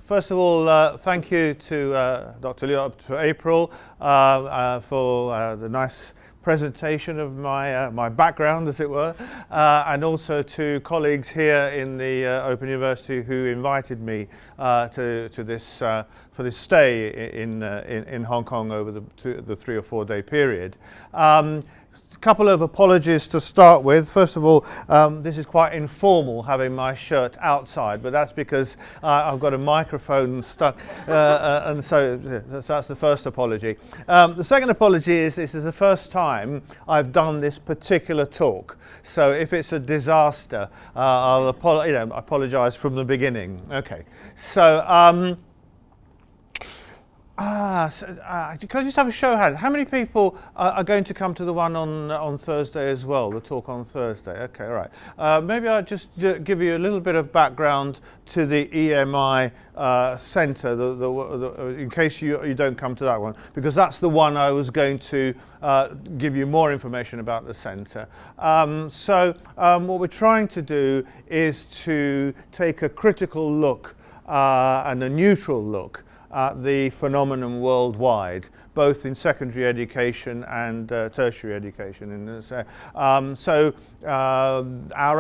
First of all, thank you to Dr. Liu, to April, for the nice presentation of my background, as it were, and also to colleagues here in the Open University who invited me to this for this stay in Hong Kong over the 3 or 4 day period. A couple of apologies to start with. First of all, this is quite informal, having my shirt outside, but that's because I've got a microphone stuck, and so that's the first apology. The second apology is this is the first time I've done this particular talk, so if it's a disaster, I'll apologize from the beginning. Okay, so. Can I just have a show of hands? How many people are going to come to the one on Thursday as well, the talk on Thursday? Okay, all right. Maybe I'll just give you a little bit of background to the EMI Centre, in case you don't come to that one, because that's the one I was going to give you more information about the centre. What we're trying to do is to take a critical look and a neutral look at the phenomenon worldwide, both in secondary education and tertiary education. Our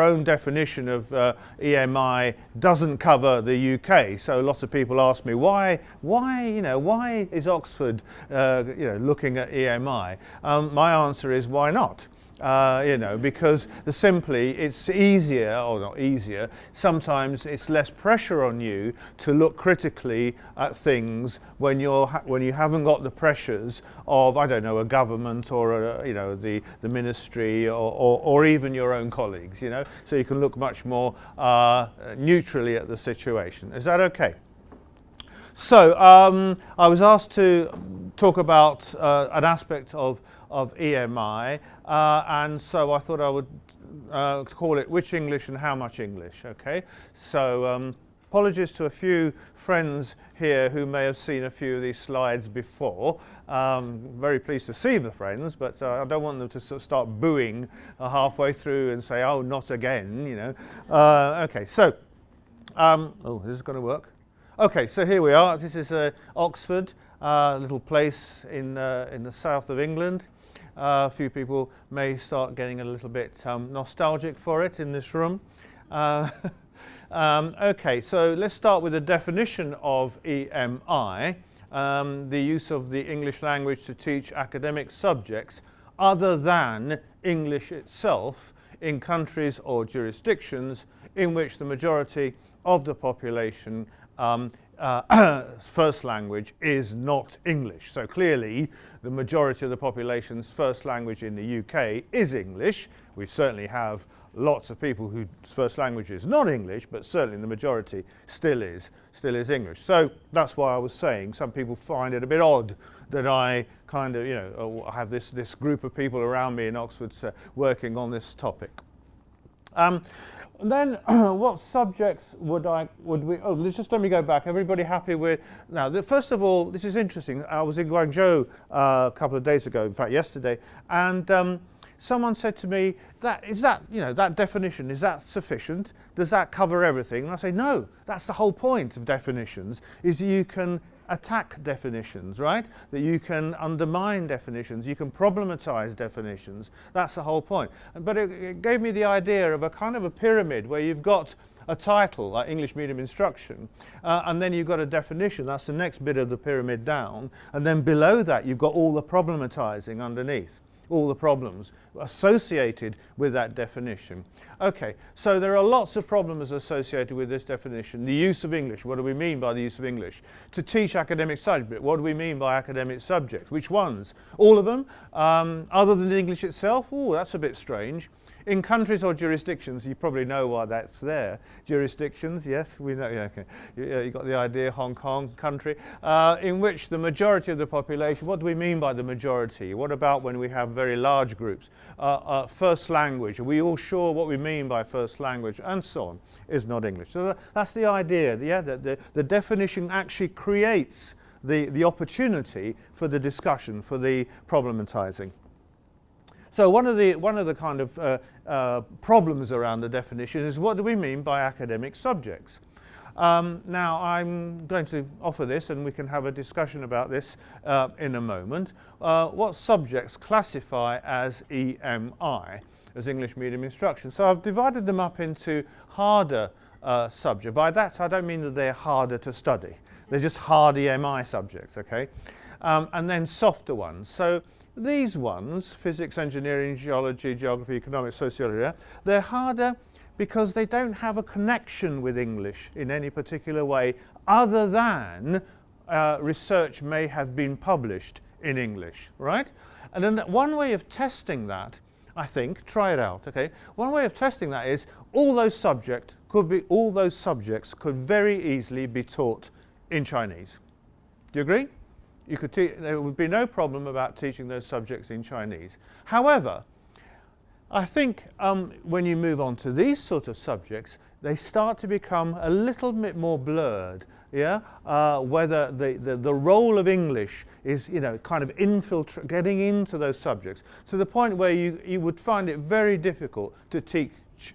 own definition of EMI doesn't cover the UK. So lots of people ask me why is Oxford looking at EMI? My answer is why not? Because it's easier, or not easier, sometimes it's less pressure on you to look critically at things when you haven't got the pressures of, I don't know, a government or the ministry or even your own colleagues, so you can look much more neutrally at the situation. Is that okay? So I was asked to talk about an aspect of EMI, and so I thought I would call it Which English and How Much English. Okay, so apologies to a few friends here who may have seen a few of these slides before. Very pleased to see the friends, but I don't want them to sort of start booing halfway through and say, oh, not again, Okay, so, oh, this is going to work. Okay, so here we are. This is Oxford, a little place in the south of England. A few people may start getting a little bit nostalgic for it in this room. Okay, so let's start with the definition of EMI, the use of the English language to teach academic subjects other than English itself in countries or jurisdictions in which the majority of the population first language is not English. So clearly the majority of the population's first language in the UK is English. We certainly have lots of people whose first language is not English, but certainly the majority still is English. So that's why I was saying some people find it a bit odd that I kind of, have this group of people around me in Oxford working on this topic. Then what subjects would we, let me go back. Everybody happy with, now first of all, this is interesting. I was in Guangzhou a couple of days ago, in fact yesterday, and someone said to me, that definition, is that sufficient? Does that cover everything? And I say, no, that's the whole point of definitions, is you can attack definitions, right? That you can undermine definitions, you can problematize definitions. That's the whole point. But it gave me the idea of a kind of a pyramid where you've got a title, like English medium instruction, and then you've got a definition, that's the next bit of the pyramid down, and then below that you've got all the problematizing underneath, all the problems associated with that definition. Okay, so there are lots of problems associated with this definition. The use of English, what do we mean by the use of English? To teach academic subject, what do we mean by academic subject? Which ones? All of them? Other than English itself? Oh, that's a bit strange. In countries or jurisdictions, you probably know why that's there. Jurisdictions, yes, we know, yeah, okay. You got the idea, Hong Kong, country, in which the majority of the population, what do we mean by the majority? What about when we have very large groups? First language, are we all sure what we mean by first language? And so on, is not English. So that's the idea, yeah, that the definition actually creates the opportunity for the discussion, for the problematizing. So one of the kind of problems around the definition is what do we mean by academic subjects? Now I'm going to offer this and we can have a discussion about this in a moment. What subjects classify as EMI, as English Medium Instruction? So I've divided them up into harder subjects. By that I don't mean that they're harder to study. They're just hard EMI subjects, okay? And then softer ones. So these ones, physics, engineering, geology, geography, economics, sociology, they're harder because they don't have a connection with English in any particular way other than research may have been published in English, right? And then one way of testing that, I think, try it out, okay? One way of testing that is all those subjects could very easily be taught in Chinese. Do you agree? There would be no problem about teaching those subjects in Chinese. However, I think when you move on to these sort of subjects, they start to become a little bit more blurred. Yeah, whether the role of English is, you know, kind of getting into those subjects to the point where you would find it very difficult to teach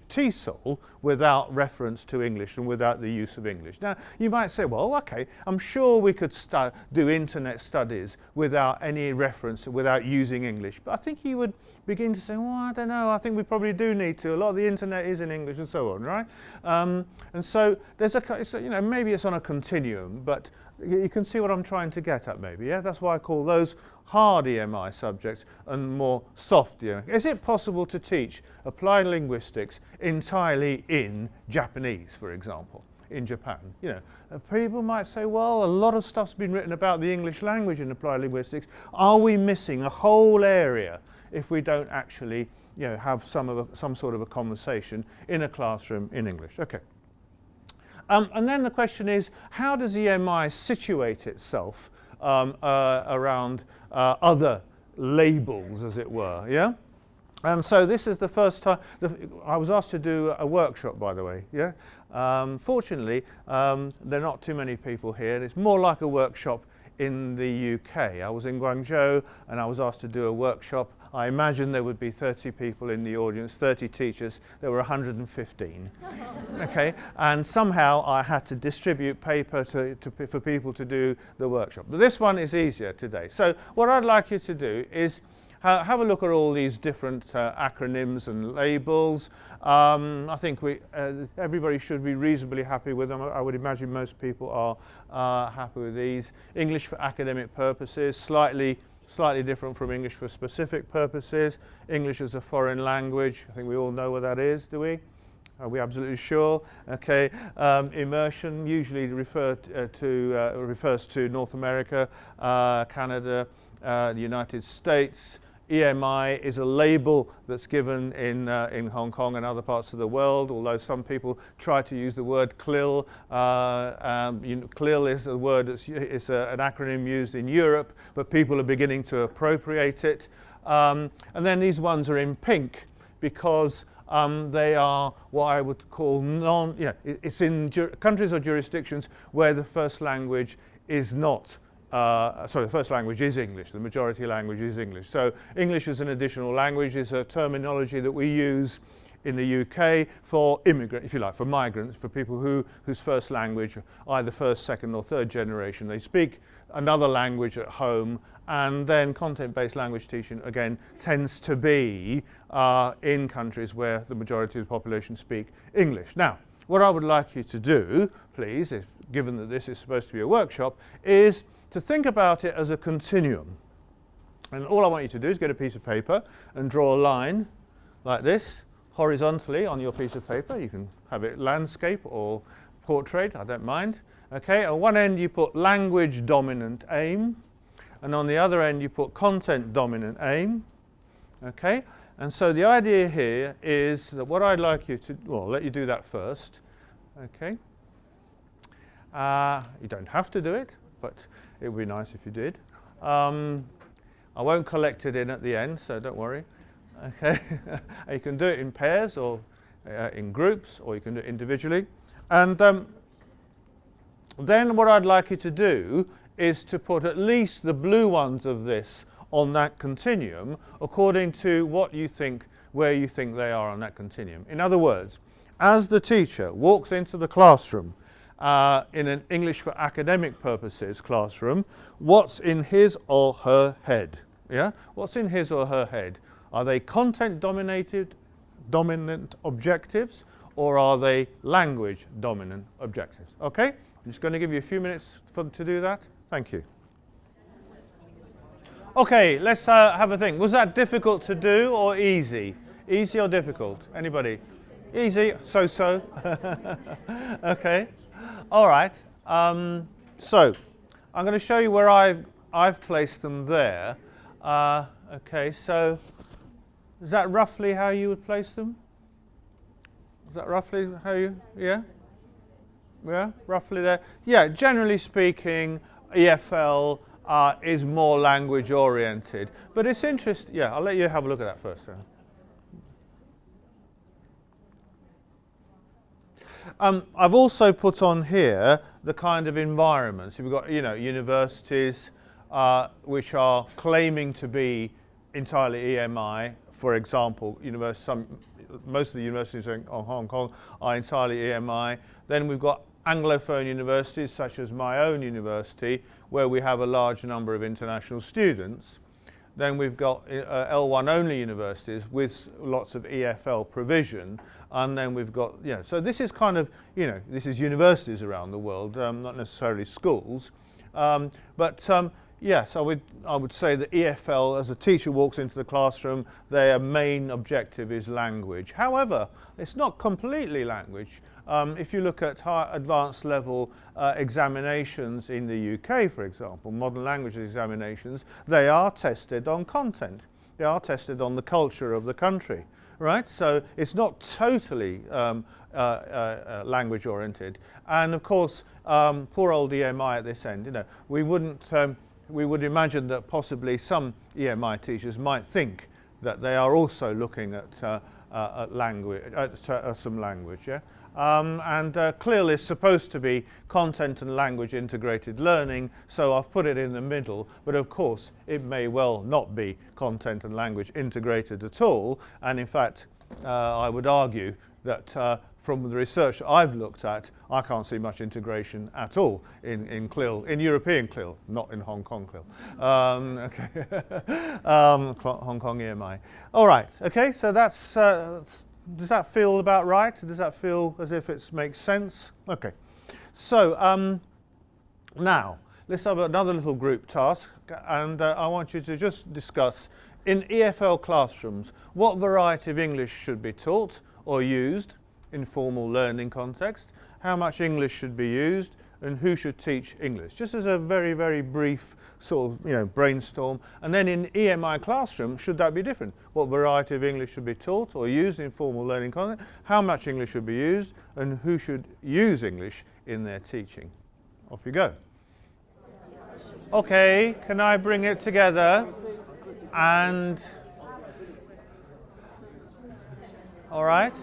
TESOL without reference to English and without the use of English. Now, you might say, well, okay, I'm sure we could do internet studies without any reference, without using English. But I think you would begin to say, well, I don't know, I think we probably do need to. A lot of the internet is in English and so on, right? And so there's you know, maybe it's on a continuum, but you can see what I'm trying to get at maybe, yeah? That's why I call those hard EMI subjects and more soft EMI. Is it possible to teach applied linguistics entirely in Japanese, for example, in Japan? You know, people might say, well, a lot of stuff's been written about the English language in applied linguistics. Are we missing a whole area if we don't actually, you know, have some sort of a conversation in a classroom in English? Okay. And then the question is, how does EMI situate itself around other labels, as it were, yeah? So this is the first time, I was asked to do a workshop, by the way, yeah? Fortunately, there are not too many people here, and it's more like a workshop in the UK. I was in Guangzhou, and I was asked to do a workshop. I imagine there would be 30 people in the audience, 30 teachers. There were 115. Okay, and somehow I had to distribute paper for people to do the workshop. But this one is easier today. So what I'd like you to do is have a look at all these different acronyms and labels. I think everybody should be reasonably happy with them. I would imagine most people are happy with these. English for academic purposes, slightly different from English for specific purposes. English as a foreign language, I think we all know what that is, do we? Are we absolutely sure? Okay. Immersion usually refers to North America, Canada, the United States. EMI is a label that's given in Hong Kong and other parts of the world, although some people try to use the word CLIL. CLIL is a word it's an acronym used in Europe, but people are beginning to appropriate it. And then these ones are in pink because they are what I would call it's in countries or jurisdictions where the first language is not the first language is English, the majority language is English. So English as an additional language is a terminology that we use in the UK for immigrants, if you like, for migrants, for people whose first language, either first, second or third generation, they speak another language at home, and then content-based language teaching, again, tends to be in countries where the majority of the population speak English. Now, what I would like you to do, please, given that this is supposed to be a workshop, is to think about it as a continuum. And all I want you to do is get a piece of paper and draw a line like this, horizontally on your piece of paper. You can have it landscape or portrait, I don't mind. Okay, on one end you put language dominant aim, and on the other end you put content dominant aim. Okay, and so the idea here is that what I'd like you to, well, I'll let you do that first. Okay, you don't have to do it, but it would be nice if you did. I won't collect it in at the end, so don't worry. Okay, you can do it in pairs or in groups, or you can do it individually. And then what I'd like you to do is to put at least the blue ones of this on that continuum according to what you think, where you think they are on that continuum. In other words, as the teacher walks into the classroom in an English for academic purposes classroom, what's in his or her head? Yeah? What's in his or her head? Are they content-dominated, dominant objectives, or are they language-dominant objectives? Okay? I'm just going to give you a few minutes to do that. Thank you. Okay, let's have a think. Was that difficult to do or easy? Easy or difficult? Anybody? Easy, so-so. Okay. All right. So I'm going to show you where I've placed them there. Okay, so is that roughly how you would place them? Is that roughly how you, yeah? Yeah, roughly there. Yeah, generally speaking, EFL is more language oriented. But it's interesting, yeah, I'll let you have a look at that first. I've also put on here the kind of environments. We've got, universities which are claiming to be entirely EMI. For example, most of the universities in Hong Kong are entirely EMI. Then we've got Anglophone universities, such as my own university, where we have a large number of international students. Then we've got L1 only universities with lots of EFL provision. And then we've got, so this is kind of, this is universities around the world, not necessarily schools. Yes, I would say that EFL, as a teacher walks into the classroom, their main objective is language. However, it's not completely language. If you look at high advanced level examinations in the UK, for example, modern language examinations, they are tested on content. They are tested on the culture of the country. Right, so it's not totally language oriented, and of course, poor old EMI at this end. We would imagine that possibly some EMI teachers might think that they are also looking at language, some language. Yeah, and clearly it's supposed to be content and language integrated learning, so I've put it in the middle, but of course it may well not be content and language integrated at all, and in fact I would argue that from the research I've looked at, I can't see much integration at all in CLIL, in European CLIL, not in Hong Kong CLIL. Hong Kong EMI. All right, okay, so that's does that feel about right? Does that feel as if it makes sense? Okay. So now, let's have another little group task, and I want you to just discuss, in EFL classrooms, what variety of English should be taught or used in formal learning context, how much English should be used, and who should teach English. Just as a very, very brief sort of, brainstorm. And then in EMI classroom, should that be different? What variety of English should be taught or used in formal learning content? How much English should be used? And who should use English in their teaching? Off you go. Okay, can I bring it together? And, all right.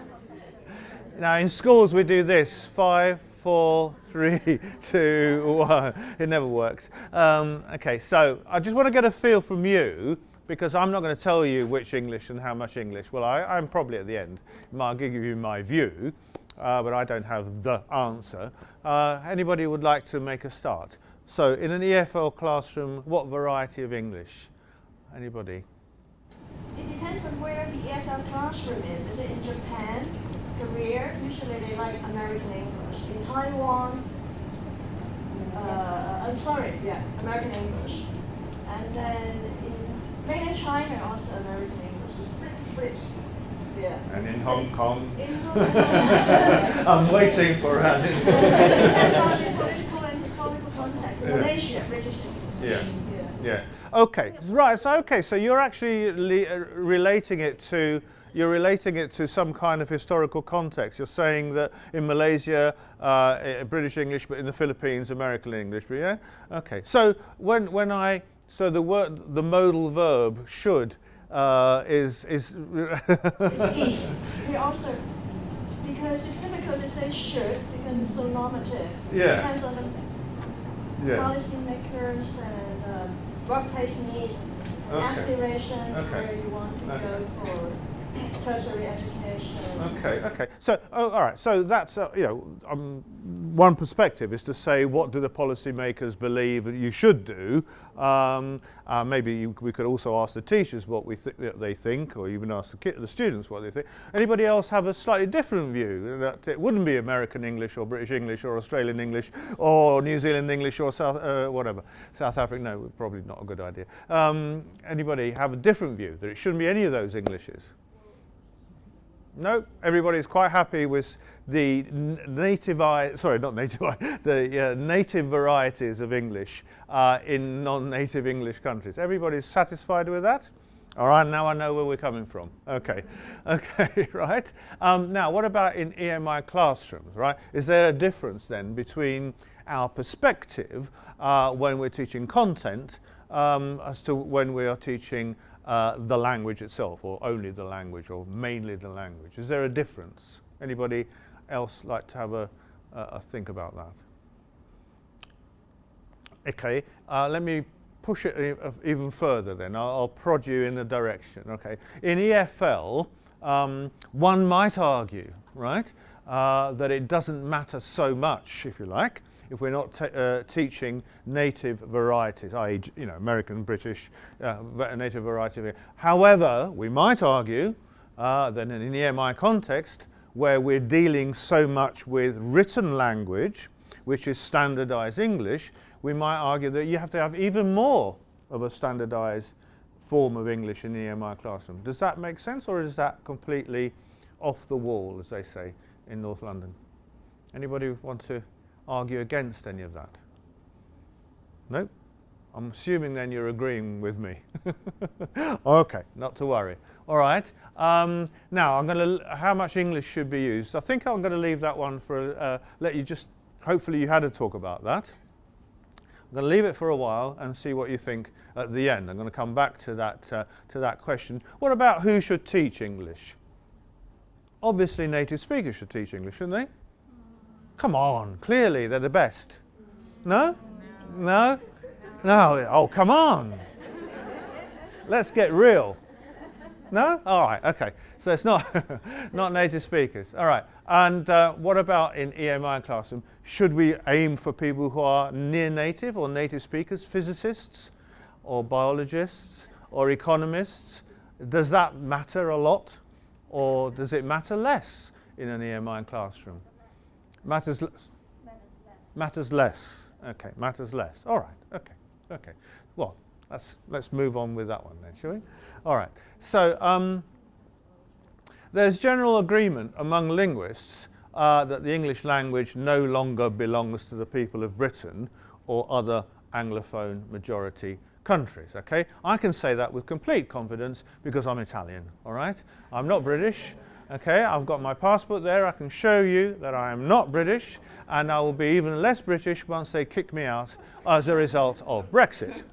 Now in schools we do this, 5, 4, 3, 2, 1. It never works. Okay, so I just want to get a feel from you, because I'm not going to tell you which English and how much English. Well, I'm probably at the end. I'll give you my view, but I don't have the answer. Anybody would like to make a start? So in an EFL classroom, what variety of English? Anybody? It depends on where the EFL classroom is. Is it in Japan, Korea? Usually they like American English. In Taiwan, American English. And then in mainland China, also American English. Split. Yeah. And in Hong Kong? In Hong Kong. I'm waiting for her. It depends on the political and historical context. Yeah. Malaysia, British English. Yes. Yeah. Okay. Right. So okay. So you're actually relating it to some kind of historical context. You're saying that in Malaysia, British English, but in the Philippines, American English. Yeah. Okay. So the modal verb should is is. We also, because it's difficult to say should because it's so normative. Yeah. It depends on the policy makers and workplace needs, aspirations, where you want to go for tertiary education. Okay. So, all right. So that's one perspective is to say what do the policymakers believe that you should do. Maybe we could also ask the teachers what they think, or even ask the students what they think. Anybody else have a slightly different view that it wouldn't be American English or British English or Australian English or New Zealand English or South African? No, probably not a good idea. Anybody have a different view that it shouldn't be any of those Englishes? No, everybody's quite happy with the native varieties of English in non-native English countries. Everybody's satisfied with that? All right, now I know where we're coming from. Okay, right. Now, what about in EMI classrooms, right? Is there a difference then between our perspective when we're teaching content as to when we are teaching the language itself, or only the language, or mainly the language? Is there a difference? Anybody else like to have a think about that? Okay, let me push it even further then. I'll prod you in the direction. Okay, in EFL, one might argue, right, that it doesn't matter so much, if you like, if we're not teaching native varieties, i.e., American, British, native variety. However, we might argue that in an EMI context, where we're dealing so much with written language, which is standardized English, we might argue that you have to have even more of a standardized form of English in the EMI classroom. Does that make sense, or is that completely off the wall, as they say in North London? Anybody want to argue against any of that? No? I'm assuming then you're agreeing with me. Okay, not to worry. All right. Now, how much English should be used? I think I'm going to leave that one for, hopefully you had a talk about that. I'm going to leave it for a while and see what you think at the end. I'm going to come back to that question. What about who should teach English? Obviously, native speakers should teach English, shouldn't they? Come on, clearly they're the best. No? No? No? Oh, come on. Let's get real. No? All right, okay. So it's not, not native speakers. All right. And what about in EMI classroom? Should we aim for people who are near native or native speakers, physicists or biologists or economists? Does that matter a lot, or does it matter less in an EMI classroom? Matters less. Matters less. Okay, matters less. All right. Okay. Well, let's move on with that one then, shall we? All right. So there's general agreement among linguists that the English language no longer belongs to the people of Britain or other Anglophone majority countries. Okay, I can say that with complete confidence because I'm Italian. All right, I'm not British. Okay, I've got my passport there. I can show you that I am not British, and I will be even less British once they kick me out as a result of Brexit.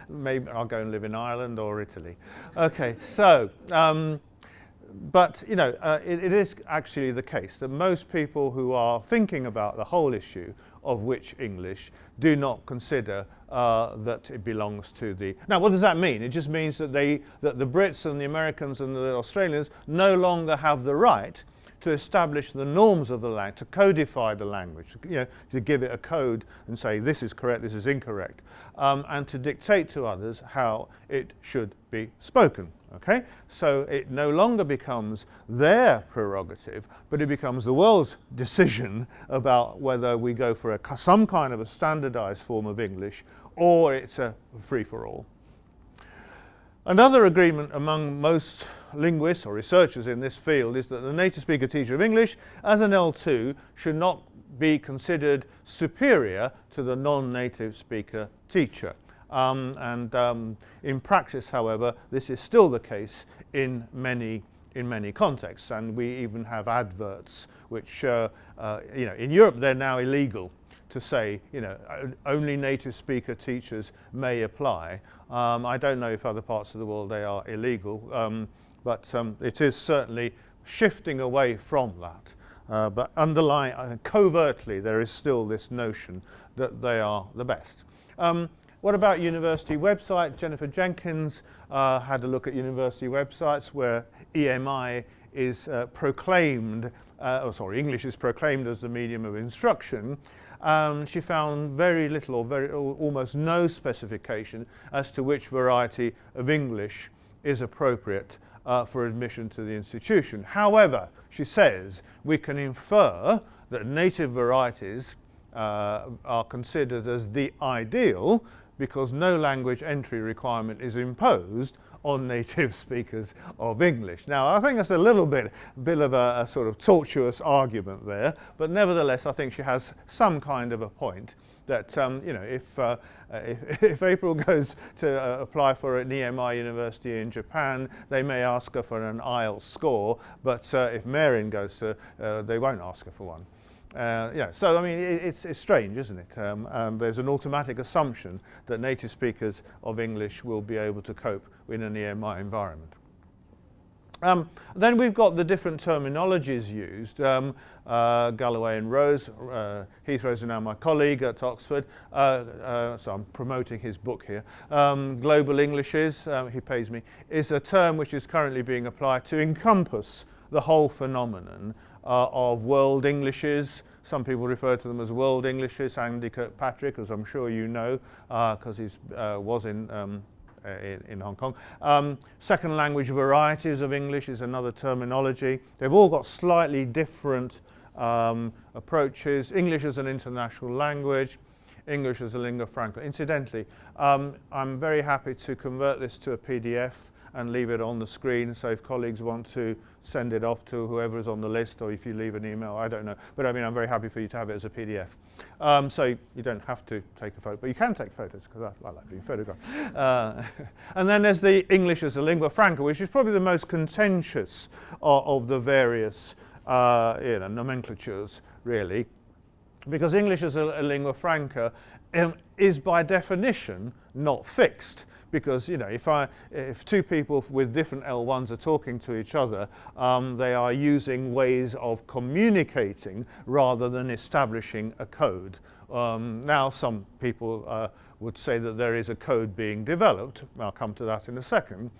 Maybe I'll go and live in Ireland or Italy. Okay, so, but it is actually the case that most people who are thinking about the whole issue of which English do not consider that it belongs to the... Now, what does that mean? It just means that the Brits and the Americans and the Australians no longer have the right to establish the norms of the language, to codify the language, to give it a code and say this is correct, this is incorrect, and to dictate to others how it should be spoken. Okay, so it no longer becomes their prerogative, but it becomes the world's decision about whether we go for some kind of a standardized form of English or it's a free-for-all. Another agreement among most linguists or researchers in this field is that the native speaker teacher of English as an L2 should not be considered superior to the non-native speaker teacher. In practice, however, this is still the case in many contexts, and we even have adverts which, in Europe they're now illegal to say, only native speaker teachers may apply. I don't know if other parts of the world they are illegal, but it is certainly shifting away from that. But underlying, covertly, there is still this notion that they are the best. What about university websites? Jennifer Jenkins had a look at university websites where EMI is proclaimed, English is proclaimed as the medium of instruction. She found very little or almost no specification as to which variety of English is appropriate for admission to the institution. However, she says we can infer that native varieties are considered as the ideal because no language entry requirement is imposed on native speakers of English. Now, I think that's a little bit of a sort of tortuous argument there, but nevertheless, I think she has some kind of a point that, you know, if April goes to apply for an EMI university in Japan, they may ask her for an IELTS score, but if Marin goes to, they won't ask her for one. Yeah, so I mean, it's strange, isn't it? There's an automatic assumption that native speakers of English will be able to cope in an EMI environment. Then we've got the different terminologies used. Galloway and Rose, Heath Rose is now my colleague at Oxford, so I'm promoting his book here. Global Englishes, he pays me, is a term which is currently being applied to encompass the whole phenomenon of world Englishes. Some people refer to them as world Englishes. Andy Kirkpatrick, as I'm sure you know, because he was in Hong Kong. Second language varieties of English is another terminology. They've all got slightly different approaches. English as an international language, English as a lingua franca. Incidentally, I'm very happy to convert this to a PDF and leave it on the screen, so if colleagues want to send it off to whoever is on the list, or if you leave an email, I don't know. But I mean, I'm very happy for you to have it as a PDF. So you don't have to take a photo, but you can take photos, because I like being photographed. And then there's the English as a lingua franca, which is probably the most contentious of the various you know, nomenclatures, really. Because English as a lingua franca is by definition not fixed. Because, you know, if two people with different L1s are talking to each other, they are using ways of communicating rather than establishing a code. Now, some people would say that there is a code being developed. I'll come to that in a second.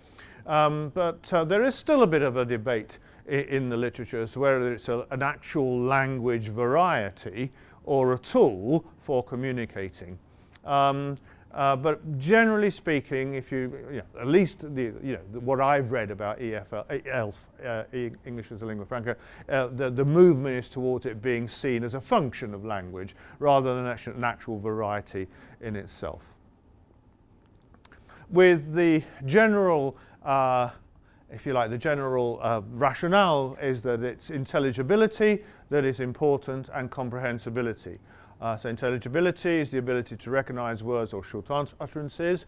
But there is still a bit of a debate in the literature as to whether it's an actual language variety or a tool for communicating. But generally speaking, if at least what I've read about English as a lingua franca, the movement is towards it being seen as a function of language rather than an actual variety in itself. With the general, if you like, the general rationale is that it's intelligibility that is important and comprehensibility. So intelligibility is the ability to recognize words or short utterances,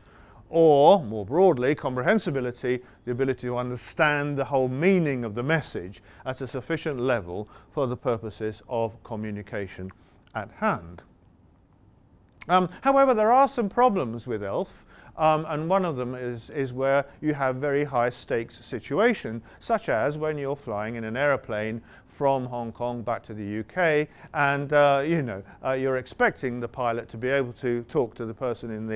or more broadly, comprehensibility, the ability to understand the whole meaning of the message at a sufficient level for the purposes of communication at hand. However, there are some problems with ELF, and one of them is where you have very high stakes situation, such as when you're flying in an aeroplane from Hong Kong back to the UK, and you're expecting the pilot to be able to talk to the person in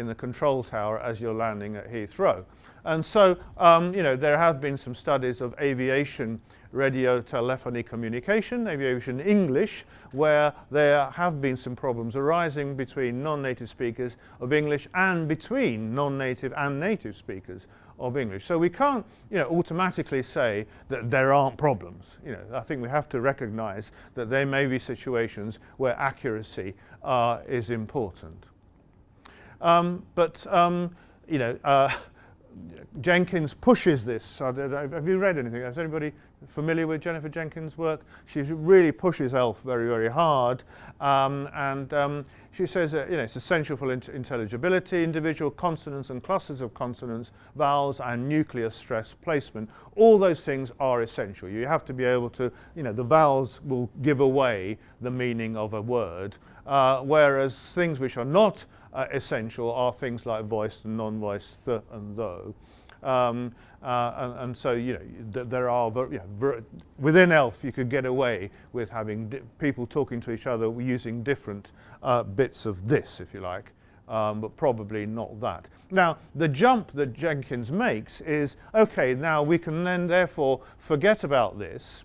the control tower as you're landing at Heathrow. And so, there have been some studies of aviation radio telephony communication, aviation English, where there have been some problems arising between non-native speakers of English and between non-native and native speakers of English. So we can't, automatically say that there aren't problems. I think we have to recognize that there may be situations where accuracy is important. Jenkins pushes this. Have you read anything? Is anybody familiar with Jennifer Jenkins' work? She really pushes ELF very, very hard. She says that it's essential for intelligibility, individual consonants and clusters of consonants, vowels and nuclear stress placement. All those things are essential. You have to be able to, the vowels will give away the meaning of a word, whereas things which are not essential are things like voiced and non-voiced, th and though. And so, there are, within ELF you could get away with having people talking to each other using different bits of this, if you like, but probably not that. Now, the jump that Jenkins makes is, okay, now we can then therefore forget about this,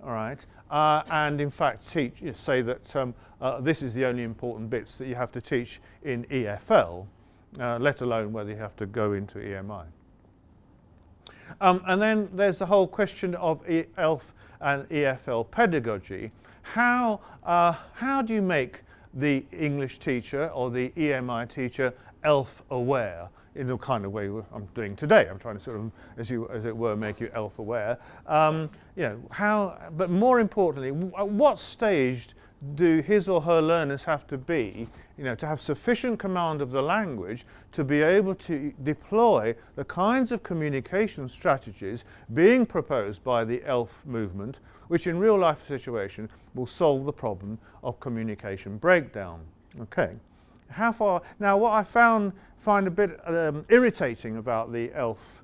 all right, and in fact say that this is the only important bits that you have to teach in EFL, let alone whether you have to go into EMI. And then there's the whole question of ELF and EFL pedagogy. How do you make the English teacher or the EMI teacher ELF aware in the kind of way I'm doing today? I'm trying to sort of, as it were, make you ELF aware. You know, but more importantly, at what stage do his or her learners have to be, you know, to have sufficient command of the language to be able to deploy the kinds of communication strategies being proposed by the ELF movement, which in real life situation will solve the problem of communication breakdown. Okay, how far? Now, what I find a bit irritating about the ELF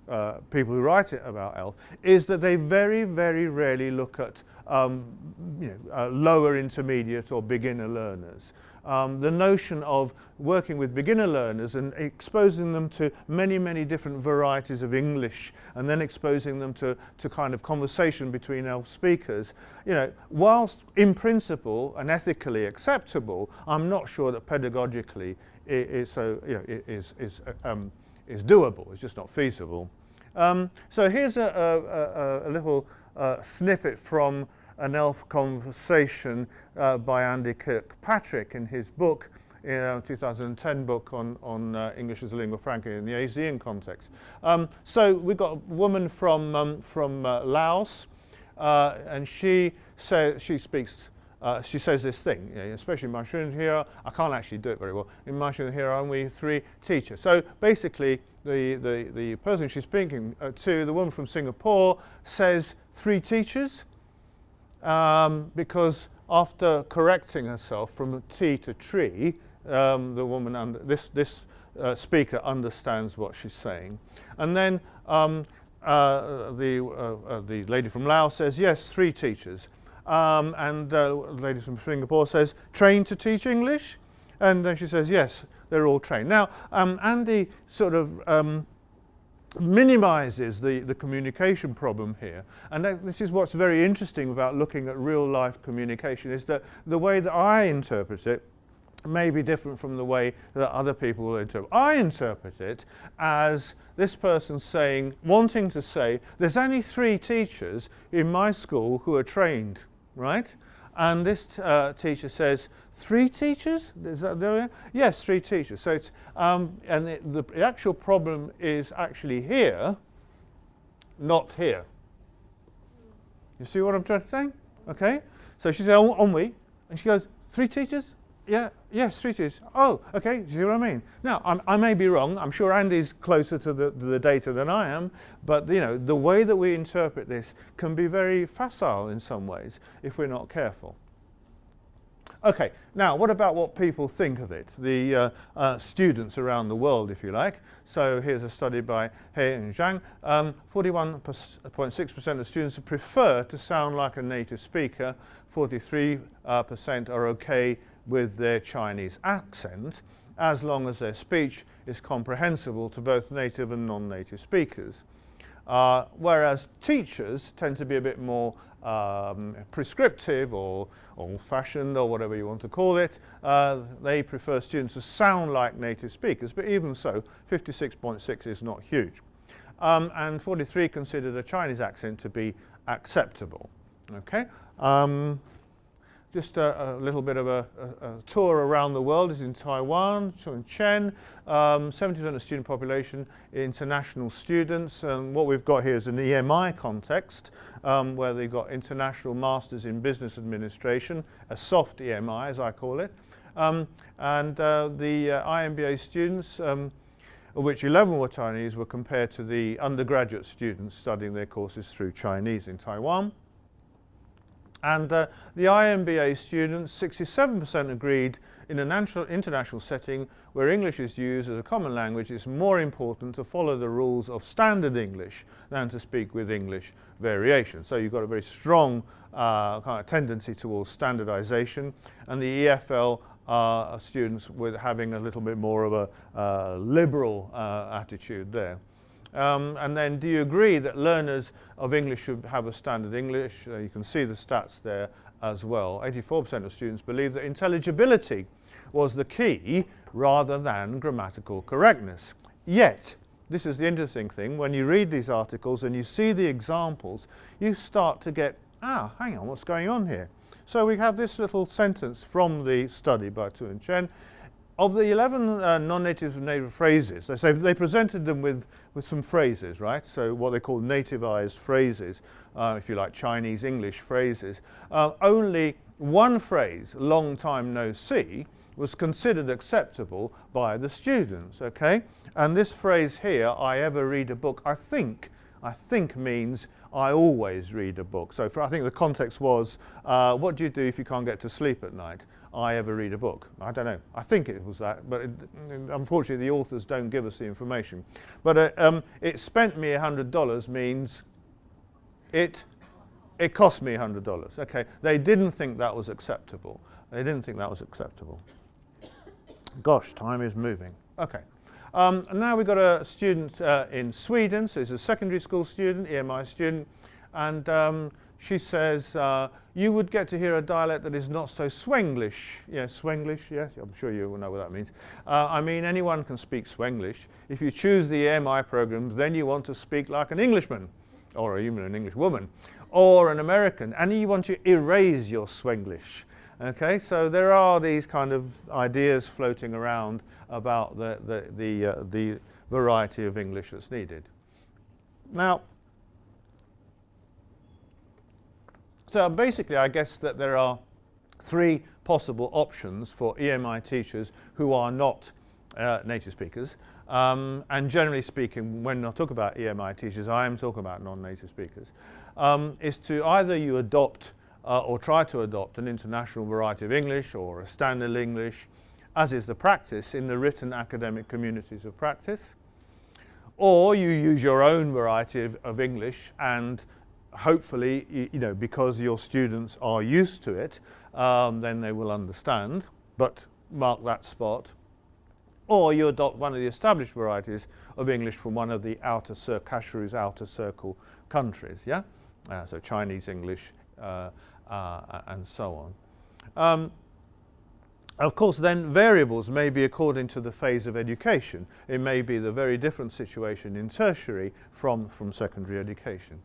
people who write it about ELF is that they very, very rarely look at lower intermediate or beginner learners. The notion of working with beginner learners and exposing them to many, many different varieties of English and then exposing them to kind of conversation between ELF speakers, you know, whilst in principle and ethically acceptable, I'm not sure that pedagogically is doable. It's just not feasible. So here's a little snippet from an ELF conversation by Andy Kirkpatrick in his book, 2010 book on English as a lingua franca in the ASEAN context. So we've got a woman from Laos, and she says this thing, you know, especially in Mashun here. I can't actually do it very well. In Mashun here, only 3 teachers. So basically, the person she's speaking to, the woman from Singapore, says 3 teachers. Because after correcting herself from T to tree, the woman, this speaker understands what she's saying. And then the lady from Laos says, yes, 3 teachers. And the lady from Singapore says, trained to teach English? And then she says, yes, they're all trained. Now, Andy sort of minimizes the communication problem here, and this is what's very interesting about looking at real life communication, is that the way that I interpret it may be different from the way that other people will interpret. I interpret it as this person wanting to say, there's only 3 teachers in my school who are trained, right? And this teacher says, 3 teachers? Is that there? Yes, 3 teachers. So it's and the actual problem is actually here, not here. You see what I'm trying to say? Okay. So she said, on we, and she goes, 3 teachers? Yeah. Yes, 3 teachers. Oh, okay. Do you see what I mean? Now, I may be wrong. I'm sure Andy's closer to the data than I am, but you know, the way that we interpret this can be very facile in some ways if we're not careful. Okay, now what about what people think of it? The students around the world, if you like. So here's a study by He and Zhang. 41.6% of students prefer to sound like a native speaker. 43% are okay with their Chinese accent, as long as their speech is comprehensible to both native and non-native speakers. Whereas teachers tend to be a bit more prescriptive or old-fashioned or whatever you want to call it. They prefer students to sound like native speakers, but even so, 56.6 is not huge. And 43 considered a Chinese accent to be acceptable. Okay. Just a little bit of a tour around the world. Is in Taiwan, Shenzhen, 70% of the student population, international students. And what we've got here is an EMI context, where they've got international masters in business administration, a soft EMI as I call it. And the IMBA students, of which 11 were Chinese, were compared to the undergraduate students studying their courses through Chinese in Taiwan. And the IMBA students, 67% agreed in an international setting where English is used as a common language, it's more important to follow the rules of standard English than to speak with English variation. So you've got a very strong kind of tendency towards standardization. And the EFL students with having a little bit more of a liberal attitude there. And then, do you agree that learners of English should have a standard English? You can see the stats there as well. 84% of students believe that intelligibility was the key rather than grammatical correctness. Yet, this is the interesting thing, when you read these articles and you see the examples, you start to get, hang on, what's going on here? So we have this little sentence from the study by Tu and Chen. Of the 11 non-native and native phrases, they say they presented them with some phrases, right? So what they call nativized phrases, if you like, Chinese English phrases. Only one phrase, long time no see, was considered acceptable by the students, okay? And this phrase here, I ever read a book, I think means I always read a book. So I think the context was, what do you do if you can't get to sleep at night? I ever read a book. I don't know. I think it was that, but unfortunately the authors don't give us the information. But it spent me $100 means it cost me $100. Okay, they didn't think that was acceptable. They didn't think that was acceptable. Gosh, time is moving. Okay. And now we've got a student in Sweden, so he's a secondary school student, EMI student, and she says, you would get to hear a dialect that is not so Swenglish. Yeah, Swenglish, yes, I'm sure you will know what that means. I mean, anyone can speak Swenglish. If you choose the EMI programs, then you want to speak like an Englishman, or even an English woman, or an American, and you want to erase your Swenglish. Okay, so there are these kind of ideas floating around about the variety of English that's needed. Now, so basically I guess that there are three possible options for EMI teachers who are not native speakers. And generally speaking, when I talk about EMI teachers, I am talking about non-native speakers, is to either you adopt or try to adopt an international variety of English or a standard English, as is the practice in the written academic communities of practice, or you use your own variety of English, and hopefully, you know, because your students are used to it, then they will understand, but mark that spot. Or you adopt one of the established varieties of English from one of the Kasharu's outer circle countries, yeah? So Chinese English, and so on. Of course, then variables may be according to the phase of education. It may be the very different situation in tertiary from secondary education.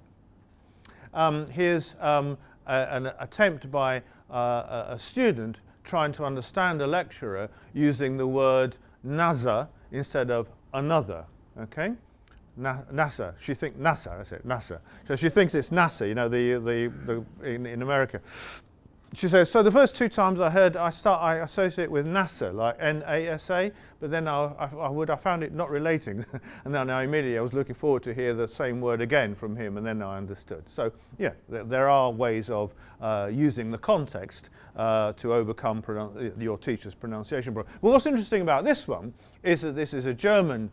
Here's an attempt by a student trying to understand a lecturer using the word NASA instead of another, okay? NASA. She thinks NASA. That's it. NASA. So she thinks it's NASA. You know, in America. She says, so the first two times I heard, I associate with NASA, like NASA, but then I found it not relating, and then immediately I was looking forward to hear the same word again from him, and then I understood. So yeah, there are ways of using the context to overcome your teacher's pronunciation problem. Well, what's interesting about this one is that this is a German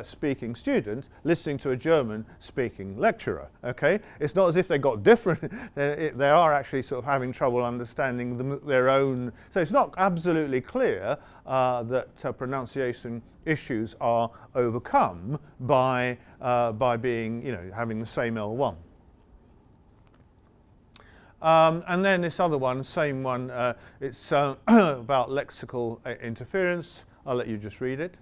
speaking student listening to a German speaking lecturer, okay? It's not as if they got different, they are actually sort of having trouble understanding their own, so it's not absolutely clear that pronunciation issues are overcome by being, you know, having the same L1. And then this other one, same one, it's about lexical interference. I'll let you just read it.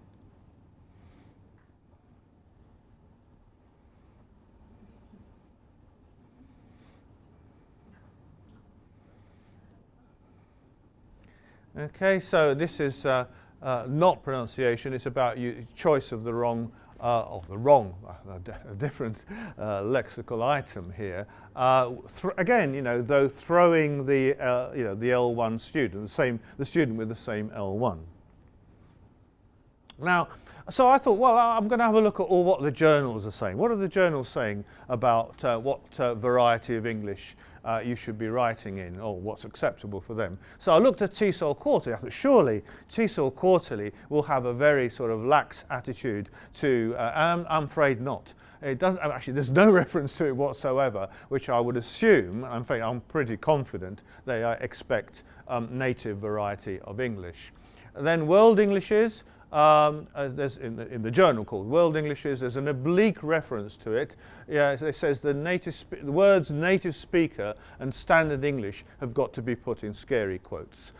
Okay, so this is not pronunciation, it's about choice of the wrong, a different lexical item here. Again, you know, though throwing the, you know, the L1 student, the student with the same L1. Now, so I thought, well, I'm going to have a look at what the journals are saying. What are the journals saying about what variety of English you should be writing in, or what's acceptable for them. So I looked at TESOL Quarterly. I thought, surely TESOL Quarterly will have a very sort of lax attitude to, I'm afraid not. It doesn't, actually there's no reference to it whatsoever, which I would assume, in fact I'm pretty confident, they expect native variety of English. And then World Englishes, there's in the journal called World Englishes, there's an oblique reference to it. Yeah, it says the words native speaker and standard English have got to be put in scary quotes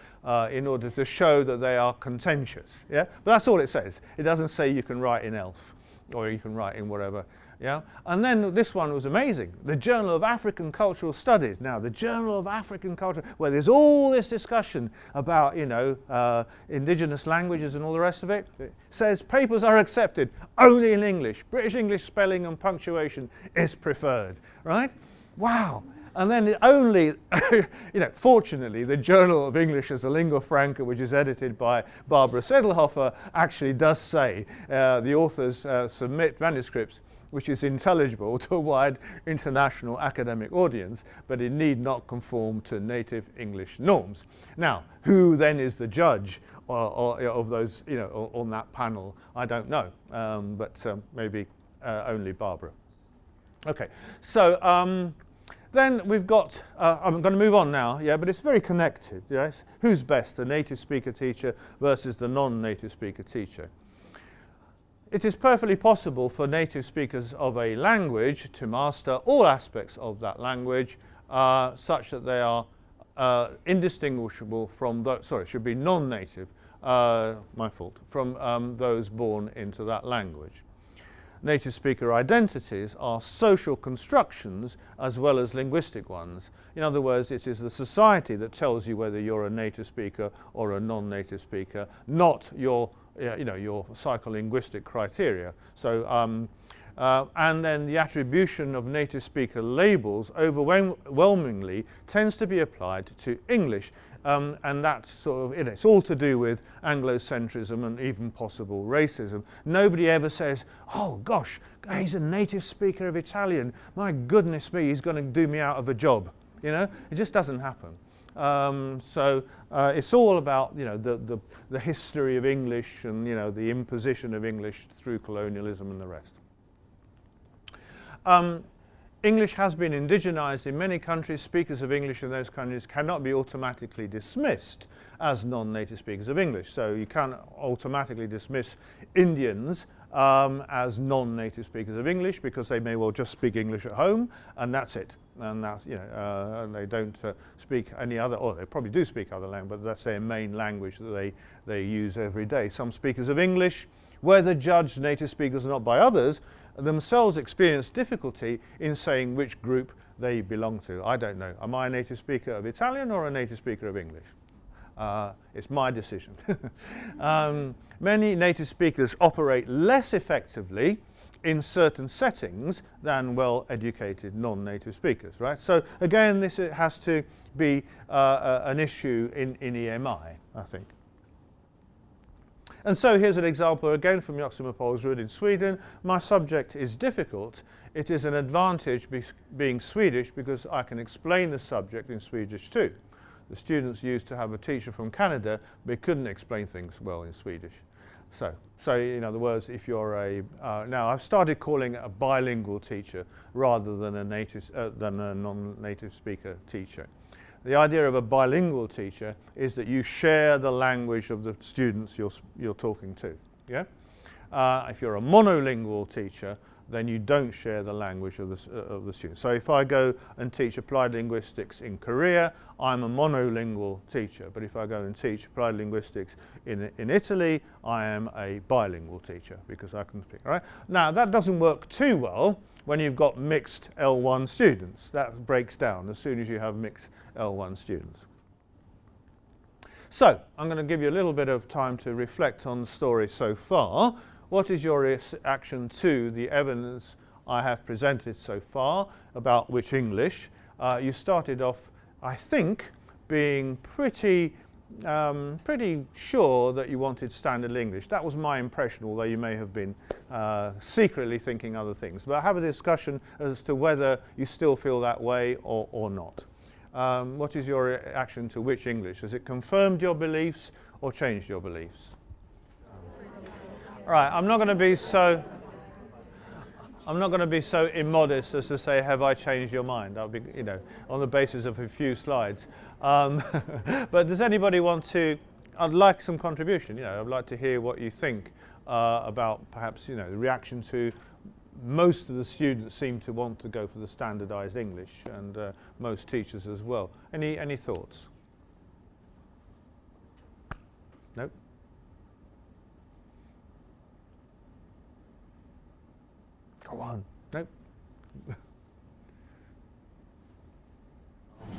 in order to show that they are contentious. Yeah, but that's all it says. It doesn't say you can write in ELF or you can write in whatever. Yeah, and then this one was amazing. The Journal of African Cultural Studies. Now, the Journal of African Culture, where there's all this discussion about, you know, indigenous languages and all the rest of it, it says papers are accepted only in English. British English spelling and punctuation is preferred, right? Wow. And then only, you know, fortunately, the Journal of English as a Lingua Franca, which is edited by Barbara Sedelhofer, actually does say the authors submit manuscripts which is intelligible to a wide international academic audience, but it need not conform to native English norms. Now, who then is the judge of those, you know, on that panel? I don't know, but maybe only Barbara. Okay, so then we've got, I'm going to move on now, yeah, but it's very connected, yes? Who's best, the native speaker teacher versus the non-native speaker teacher? It is perfectly possible for native speakers of a language to master all aspects of that language such that they are indistinguishable from those, sorry, should be non-native, my fault, from those born into that language. Native speaker identities are social constructions as well as linguistic ones. In other words, it is the society that tells you whether you're a native speaker or a non-native speaker, not your you know, your psycholinguistic criteria. So, and then the attribution of native speaker labels overwhelmingly tends to be applied to English. And that's sort of, you know, it's all to do with Anglocentrism and even possible racism. Nobody ever says, oh gosh, he's a native speaker of Italian. My goodness me, he's going to do me out of a job. You know, it just doesn't happen. So it's all about, you know, the history of English and, you know, the imposition of English through colonialism and the rest. English has been indigenized in many countries. Speakers of English in those countries cannot be automatically dismissed as non-native speakers of English. So you can't automatically dismiss Indians as non-native speakers of English because they may well just speak English at home and that's it. And that's, you know, and they don't speak any other, or they probably do speak other language, but that's their main language that they use every day. Some speakers of English, whether judged native speakers or not by others, themselves experience difficulty in saying which group they belong to. I don't know. Am I a native speaker of Italian or a native speaker of English? It's my decision. Many native speakers operate less effectively in certain settings than well-educated non-native speakers, right? So again, this has to be an issue in EMI, I think. And so here's an example again from Joximopolsrud in Sweden. My subject is difficult. It is an advantage being Swedish because I can explain the subject in Swedish too. The students used to have a teacher from Canada, but they couldn't explain things well in Swedish. So in other words, if you're a now I've started calling it a bilingual teacher rather than a non-native speaker teacher. The idea of a bilingual teacher is that you share the language of the students you're talking to. Yeah. If you're a monolingual teacher, then you don't share the language of the students. So if I go and teach applied linguistics in Korea, I'm a monolingual teacher. But if I go and teach applied linguistics in Italy, I am a bilingual teacher because I can speak. All right? Now that doesn't work too well when you've got mixed L1 students. That breaks down as soon as you have mixed L1 students. So I'm going to give you a little bit of time to reflect on the story so far. What is your reaction to the evidence I have presented so far about which English? You started off, I think, being pretty sure that you wanted standard English. That was my impression, although you may have been secretly thinking other things. But have a discussion as to whether you still feel that way or not. What is your reaction to which English? Has it confirmed your beliefs or changed your beliefs? Right, I'm not going to be so immodest as to say, have I changed your mind? I'll be, you know, on the basis of a few slides. But does anybody want to? I'd like some contribution. You know, I'd like to hear what you think about perhaps, you know, the reaction to. Most of the students seem to want to go for the standardized English, and most teachers as well. Any thoughts? Nope. Go on. Nope.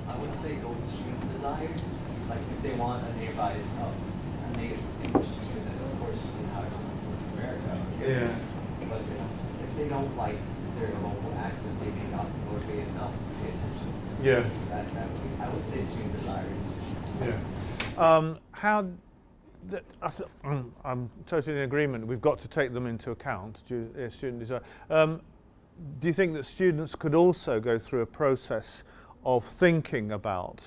I would say go with student desires. Like if they want a native English teacher, then of course you can hire someone from America. Yeah. But if they don't like their local accent, they may not be motivated enough to pay attention. Yeah. So that would be, I would say student desires. Yeah. I'm totally in agreement. We've got to take them into account, student desire. Do you think that students could also go through a process of thinking about,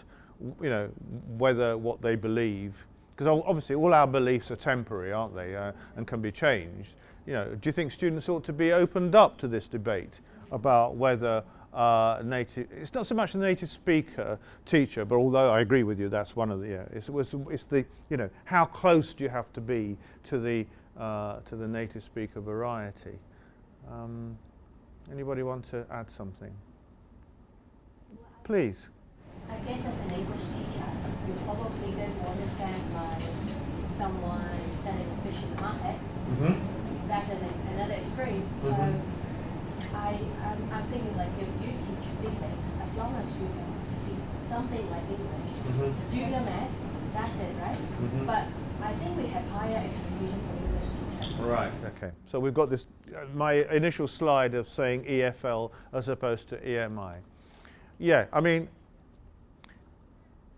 you know, whether what they believe, because obviously all our beliefs are temporary, aren't they, and can be changed. You know, do you think students ought to be opened up to this debate about whether native, it's not so much the native speaker teacher, but although I agree with you, that's one of the, yeah, it's the, you know, how close do you have to be to the native speaker variety? Anybody want to add something? Please. I guess as an English teacher, you probably don't want to send like someone selling fish in the market. Mm-hmm. That's another extreme. Mm-hmm. So I'm thinking like if you teach physics, as long as you can speak something like English, Mm-hmm. do your math, that's it, right? Mm-hmm. But I think we have higher expectation for English teachers. Right, okay. So we've got this, my initial slide of saying EFL as opposed to EMI. Yeah, I mean,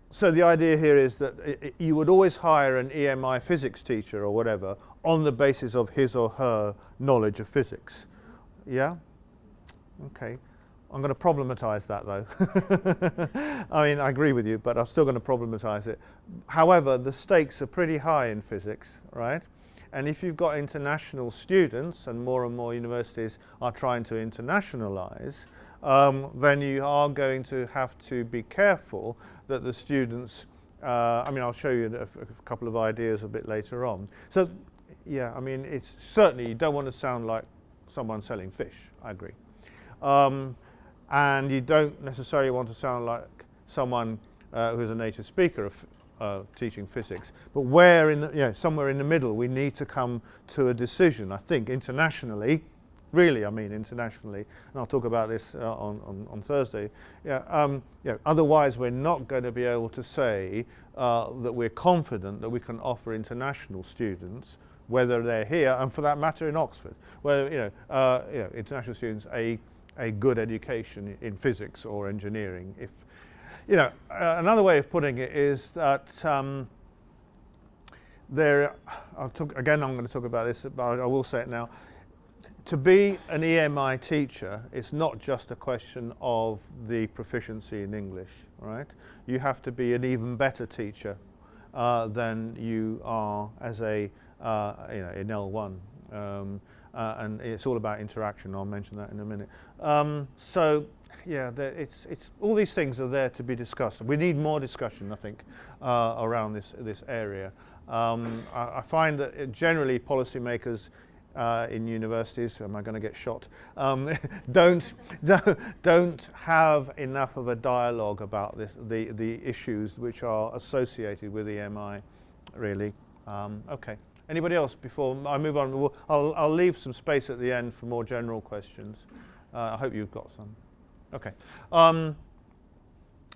so the idea here is that you would always hire an EMI physics teacher or whatever on the basis of his or her knowledge of physics. Yeah? Okay. I'm going to problematize that though. I mean, I agree with you, but I'm still going to problematize it. However, the stakes are pretty high in physics, right? And if you've got international students, and more universities are trying to internationalize, then you are going to have to be careful that the students, I mean, I'll show you a couple of ideas a bit later on. So, yeah, I mean, it's certainly, you don't want to sound like someone selling fish, I agree. And you don't necessarily want to sound like someone who's a native speaker of teaching physics. But where in the, you know, somewhere in the middle, we need to come to a decision, I think, internationally. Really, I mean internationally, and I'll talk about this on Thursday. Yeah, you know, otherwise, we're not going to be able to say that we're confident that we can offer international students, whether they're here and for that matter in Oxford, where you know, international students a good education in physics or engineering. If you know, another way of putting it is that there. Again, I'm going to talk about this, but I will say it now. To be an EMI teacher, it's not just a question of the proficiency in English, right? You have to be an even better teacher than you are as a, you know, in L1. And it's all about interaction. I'll mention that in a minute. So, yeah, it's all these things are there to be discussed. We need more discussion, I think, around this area. I find that generally policymakers in universities, am I going to get shot? Don't have enough of a dialogue about this, the issues which are associated with EMI, really. Okay. Anybody else before I move on? I'll leave some space at the end for more general questions. I hope you've got some. Okay.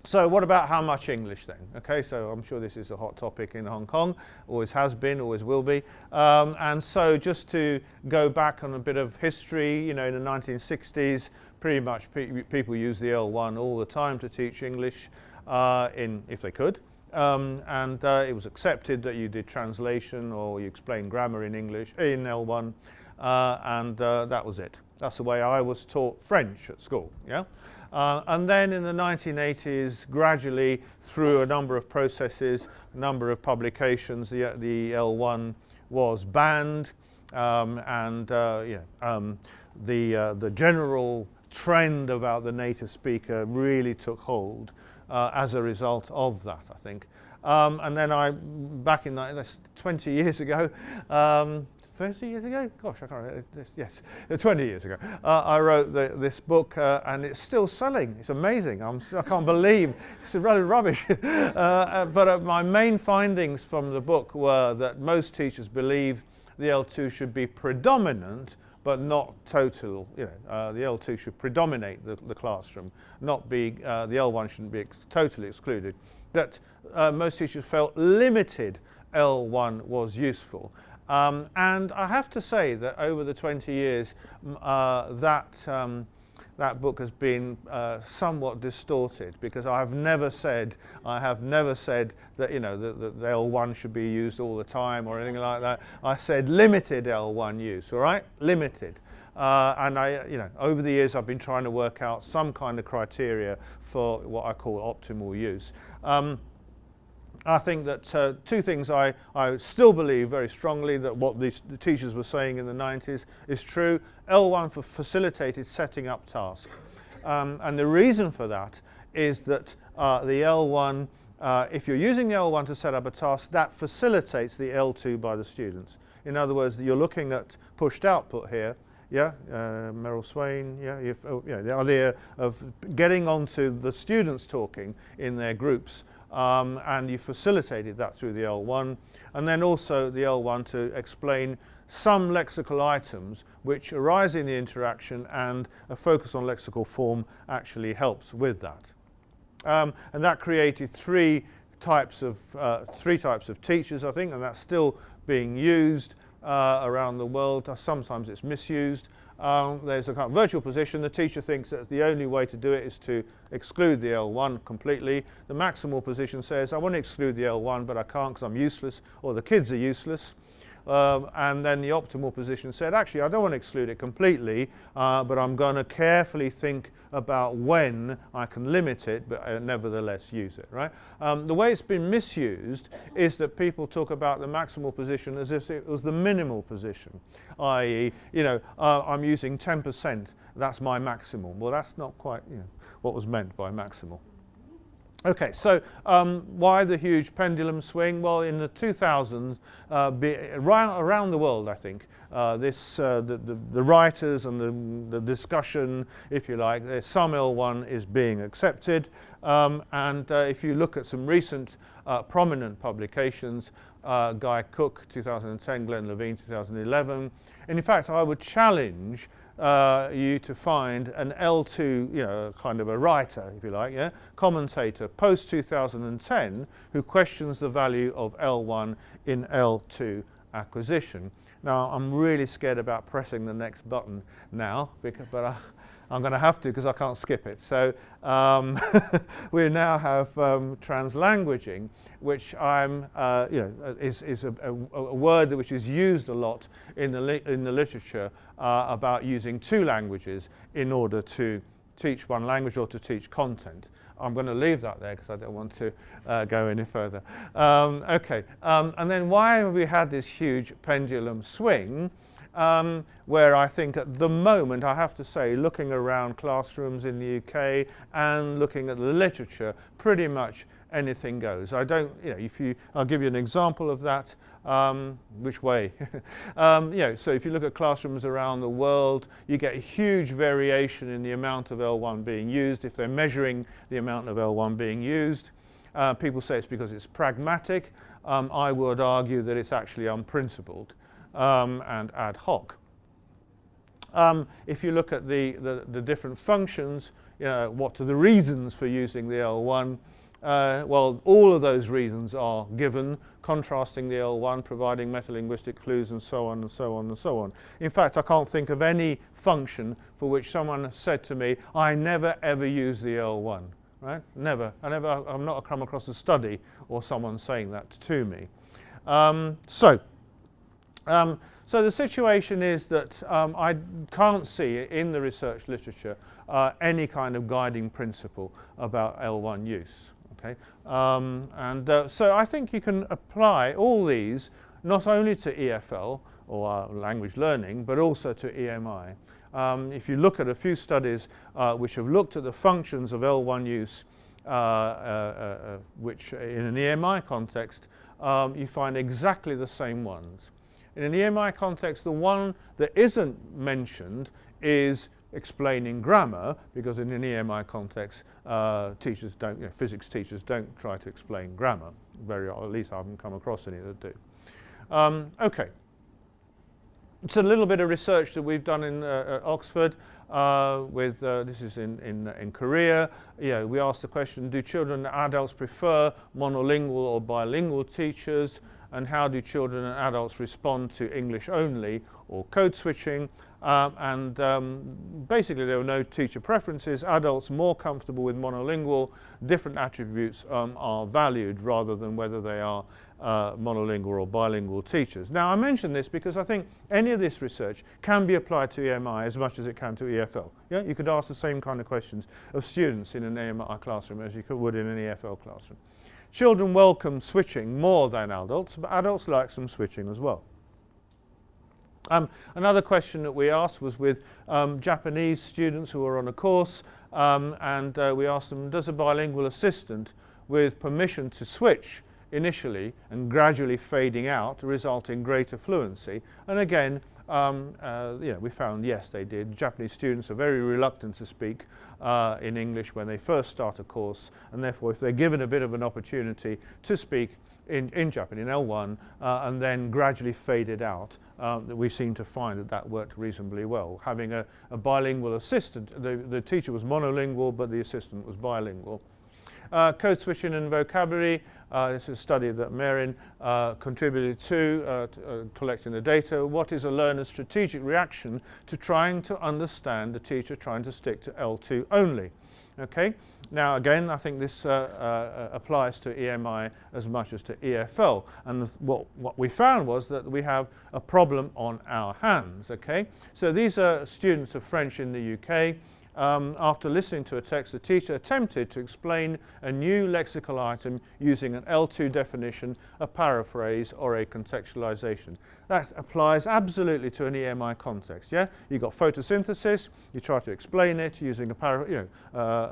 So what about how much English then? Okay, so I'm sure this is a hot topic in Hong Kong, always has been, always will be. And so just to go back on a bit of history, you know, in the 1960s, pretty much people used the L1 all the time to teach English, if they could. And it was accepted that you did translation or you explained grammar in English in L1, and that was it. That's the way I was taught French at school, yeah? And then in the 1980s, gradually through a number of processes, a number of publications, the L1 was banned, the general trend about the native speaker really took hold as a result of that, I think. And then back in 20 years ago, 30 years ago? Gosh, I can't remember. Yes, 20 years ago. I wrote this book, and it's still selling. It's amazing. I can't believe it's rather rubbish. But my main findings from the book were that most teachers believe the L2 should be predominant, but not total. The L2 should predominate the classroom, not be the L1 shouldn't be totally excluded. That most teachers felt limited L1 was useful. And I have to say that over the 20 years, that book has been somewhat distorted, because I have never said that the L1 should be used all the time or anything like that. I said limited L1 use, all right, limited. And over the years, I've been trying to work out some kind of criteria for what I call optimal use. I think that two things I still believe very strongly, that what the teachers were saying in the 90s is true. L1 for facilitated setting up tasks. And the reason for that is that the L1, if you're using the L1 to set up a task, that facilitates the L2 by the students. In other words, you're looking at pushed output here. Yeah, Meryl Swain, the idea of getting onto the students talking in their groups. And you facilitated that through the L1, and then also the L1 to explain some lexical items which arise in the interaction, and a focus on lexical form actually helps with that. And that created three types of teachers, I think, and that's still being used around the world. Sometimes it's misused. There's a kind of virtual position. The teacher thinks that the only way to do it is to exclude the L1 completely. The maximal position says, I want to exclude the L1, but I can't because I'm useless, or the kids are useless. And then the optimal position said, actually, I don't want to exclude it completely, but I'm going to carefully think about when I can limit it, but nevertheless use it, right? The way it's been misused is that people talk about the maximal position as if it was the minimal position, i.e., I'm using 10%, that's my maximum. Well, that's not quite what was meant by maximal. Okay, so why the huge pendulum swing? Well, in the 2000s, around the world, I think, the writers and the discussion, if you like, some L1 is being accepted. And if you look at some recent prominent publications, Guy Cook, 2010, Glenn Levine, 2011. And in fact, I would challenge you to find an L2, kind of a writer, if you like, commentator, post-2010, who questions the value of L1 in L2 acquisition. Now, I'm really scared about pressing the next button now, but I'm going to have to because I can't skip it. So we now have translanguaging, which is a word which is used a lot in the literature about using two languages in order to teach one language or to teach content. I'm going to leave that there because I don't want to go any further. Okay, and then why have we had this huge pendulum swing? Where I think at the moment, I have to say, looking around classrooms in the UK and looking at the literature, pretty much anything goes. I don't, I'll give you an example of that. Which way? So if you look at classrooms around the world, you get a huge variation in the amount of L1 being used. If they're measuring the amount of L1 being used, people say it's because it's pragmatic. I would argue that it's actually unprincipled and ad hoc. If you look at the different functions, what are the reasons for using the L1? Well, all of those reasons are given, contrasting the L1, providing metalinguistic clues, and so on and so on and so on. In fact, I can't think of any function for which someone said to me, I never ever use the L1, right? Never. I've not come across a So the situation is that I can't see in the research literature any kind of guiding principle about L1 use. Okay, so I think you can apply all these not only to EFL or language learning, but also to EMI. If you look at a few studies which have looked at the functions of L1 use, which in an EMI context, you find exactly the same ones. In an EMI context, the one that isn't mentioned is explaining grammar, because in an EMI context, teachers don't, physics teachers don't try to explain grammar. At least I haven't come across any that do. Okay. It's a little bit of research that we've done in Oxford with, this is in Korea. We asked the question, do children and adults prefer monolingual or bilingual teachers? And how do children and adults respond to English only or code switching? Basically there were no teacher preferences. Adults more comfortable with monolingual. Different attributes are valued rather than whether they are monolingual or bilingual teachers. Now I mention this because I think any of this research can be applied to EMI as much as it can to EFL. Yeah? You could ask the same kind of questions of students in an EMI classroom as you would in an EFL classroom. Children welcome switching more than adults, but adults like some switching as well. Another question that we asked was with Japanese students who were on a course, and we asked them, does a bilingual assistant with permission to switch initially and gradually fading out result in greater fluency? And again, we found yes, they did. Japanese students are very reluctant to speak in English when they first start a course, and therefore if they're given a bit of an opportunity to speak in Japanese, in L1, and then gradually fade it out, we seem to find that worked reasonably well. Having a bilingual assistant, the teacher was monolingual, but the assistant was bilingual. Code switching and vocabulary, this is a study that Marin contributed to collecting the data. What is a learner's strategic reaction to trying to understand the teacher trying to stick to L2 only? Okay. Now again, I think this applies to EMI as much as to EFL, and what we found was that we have a problem on our hands. Okay, so these are students of French in the UK. After listening to a text, the teacher attempted to explain a new lexical item using an L2 definition, a paraphrase, or a contextualization. That applies absolutely to an EMI context. Yeah, you've got photosynthesis. You try to explain it using a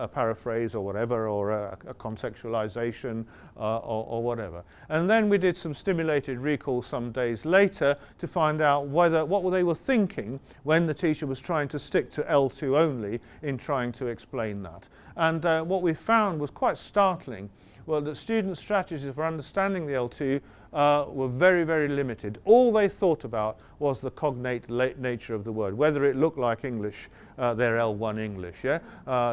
paraphrase or whatever, or a contextualization or whatever. And then we did some stimulated recall some days later to find out what they were thinking when the teacher was trying to stick to L2 only in trying to explain that. And what we found was quite startling. Well, the students' strategies for understanding the L2 were very, very limited. All they thought about was the cognate nature of the word, whether it looked like English, their L1 English, yeah?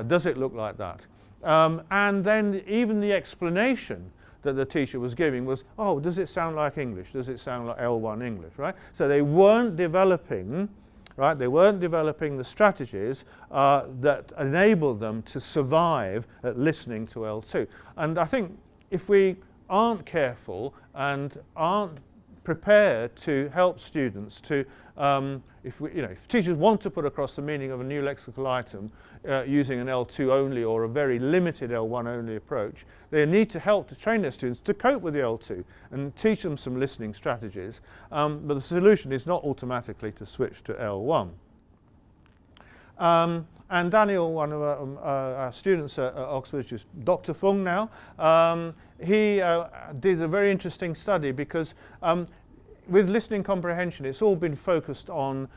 Does it look like that? And then even the explanation that the teacher was giving was, oh, does it sound like English? Does it sound like L1 English, right? So they weren't developing, right? They weren't developing the strategies that enabled them to survive at listening to L2. And I think if we aren't careful and aren't prepared to help students to, if teachers want to put across the meaning of a new lexical item using an L2 only or a very limited L1 only approach, they need to help to train their students to cope with the L2 and teach them some listening strategies. But the solution is not automatically to switch to L1. And Daniel, one of our students at Oxford, which is Dr. Fung now, he did a very interesting study because with listening comprehension, it's all been focused on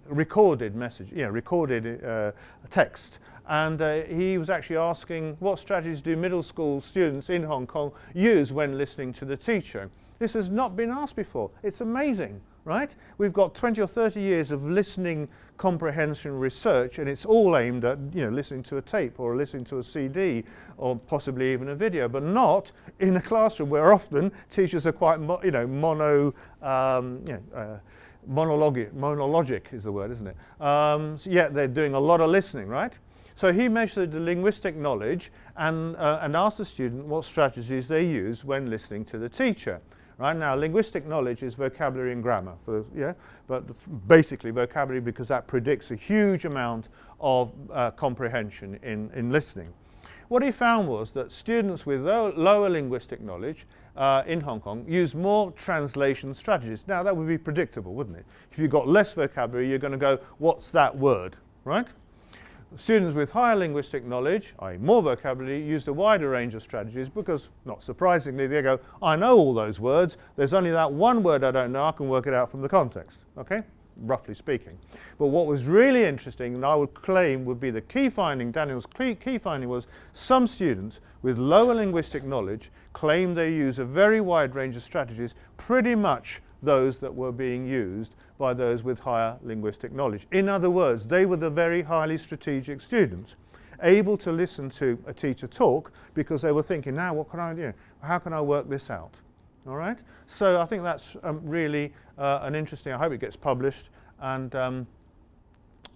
recorded message, recorded text. And he was actually asking, what strategies do middle school students in Hong Kong use when listening to the teacher? This has not been asked before. It's amazing, right? We've got 20 or 30 years of listening comprehension research, and it's all aimed at listening to a tape or listening to a CD or possibly even a video, but not in a classroom where often teachers are quite monologic is the word, isn't it? So yet they're doing a lot of listening, right? So he measured the linguistic knowledge and asked the student what strategies they use when listening to the teacher. right? Now, linguistic knowledge is vocabulary and grammar, but basically vocabulary, because that predicts a huge amount of comprehension in listening. What he found was that students with lower linguistic knowledge in Hong Kong use more translation strategies. Now, that would be predictable, wouldn't it? If you've got less vocabulary, you're going to go, what's that word, right? Students with higher linguistic knowledge, i.e. more vocabulary, used a wider range of strategies because, not surprisingly, they go, I know all those words, there's only that one word I don't know, I can work it out from the context, okay? Roughly speaking. But what was really interesting, and I would claim would be the key finding, Daniel's key finding, was some students with lower linguistic knowledge claimed they use a very wide range of strategies, pretty much those that were being used by those with higher linguistic knowledge. In other words, they were the very highly strategic students, able to listen to a teacher talk because they were thinking, now what can I do? How can I work this out? All right? So I think that's really an interesting, I hope it gets published, and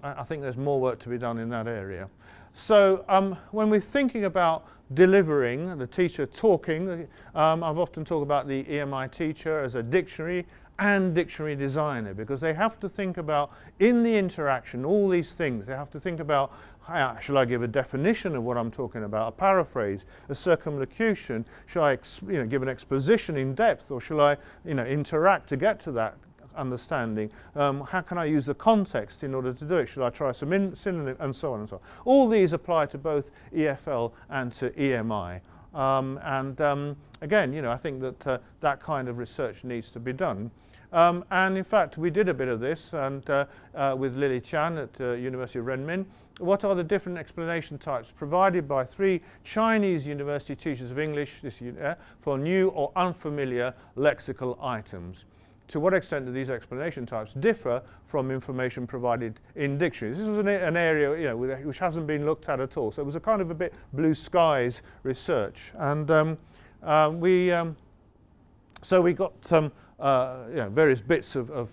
I think there's more work to be done in that area. So when we're thinking about delivering, the teacher talking, I've often talked about the EMI teacher as a dictionary and dictionary designer, because they have to think about, in the interaction, all these things. They have to think about, shall I give a definition of what I'm talking about, a paraphrase, a circumlocution? Shall I give an exposition in depth, or shall I interact to get to that understanding? How can I use the context in order to do it? Should I try some synonym, and so on and so on. All these apply to both EFL and to EMI. Again, I think that that kind of research needs to be done. And in fact, we did a bit of this and with Lily Chan at University of Renmin. What are the different explanation types provided by 3 Chinese university teachers of English this year for new or unfamiliar lexical items? To what extent do these explanation types differ from information provided in dictionaries? This was an area which hasn't been looked at all. So it was a kind of a bit blue skies research. And so we got some various bits of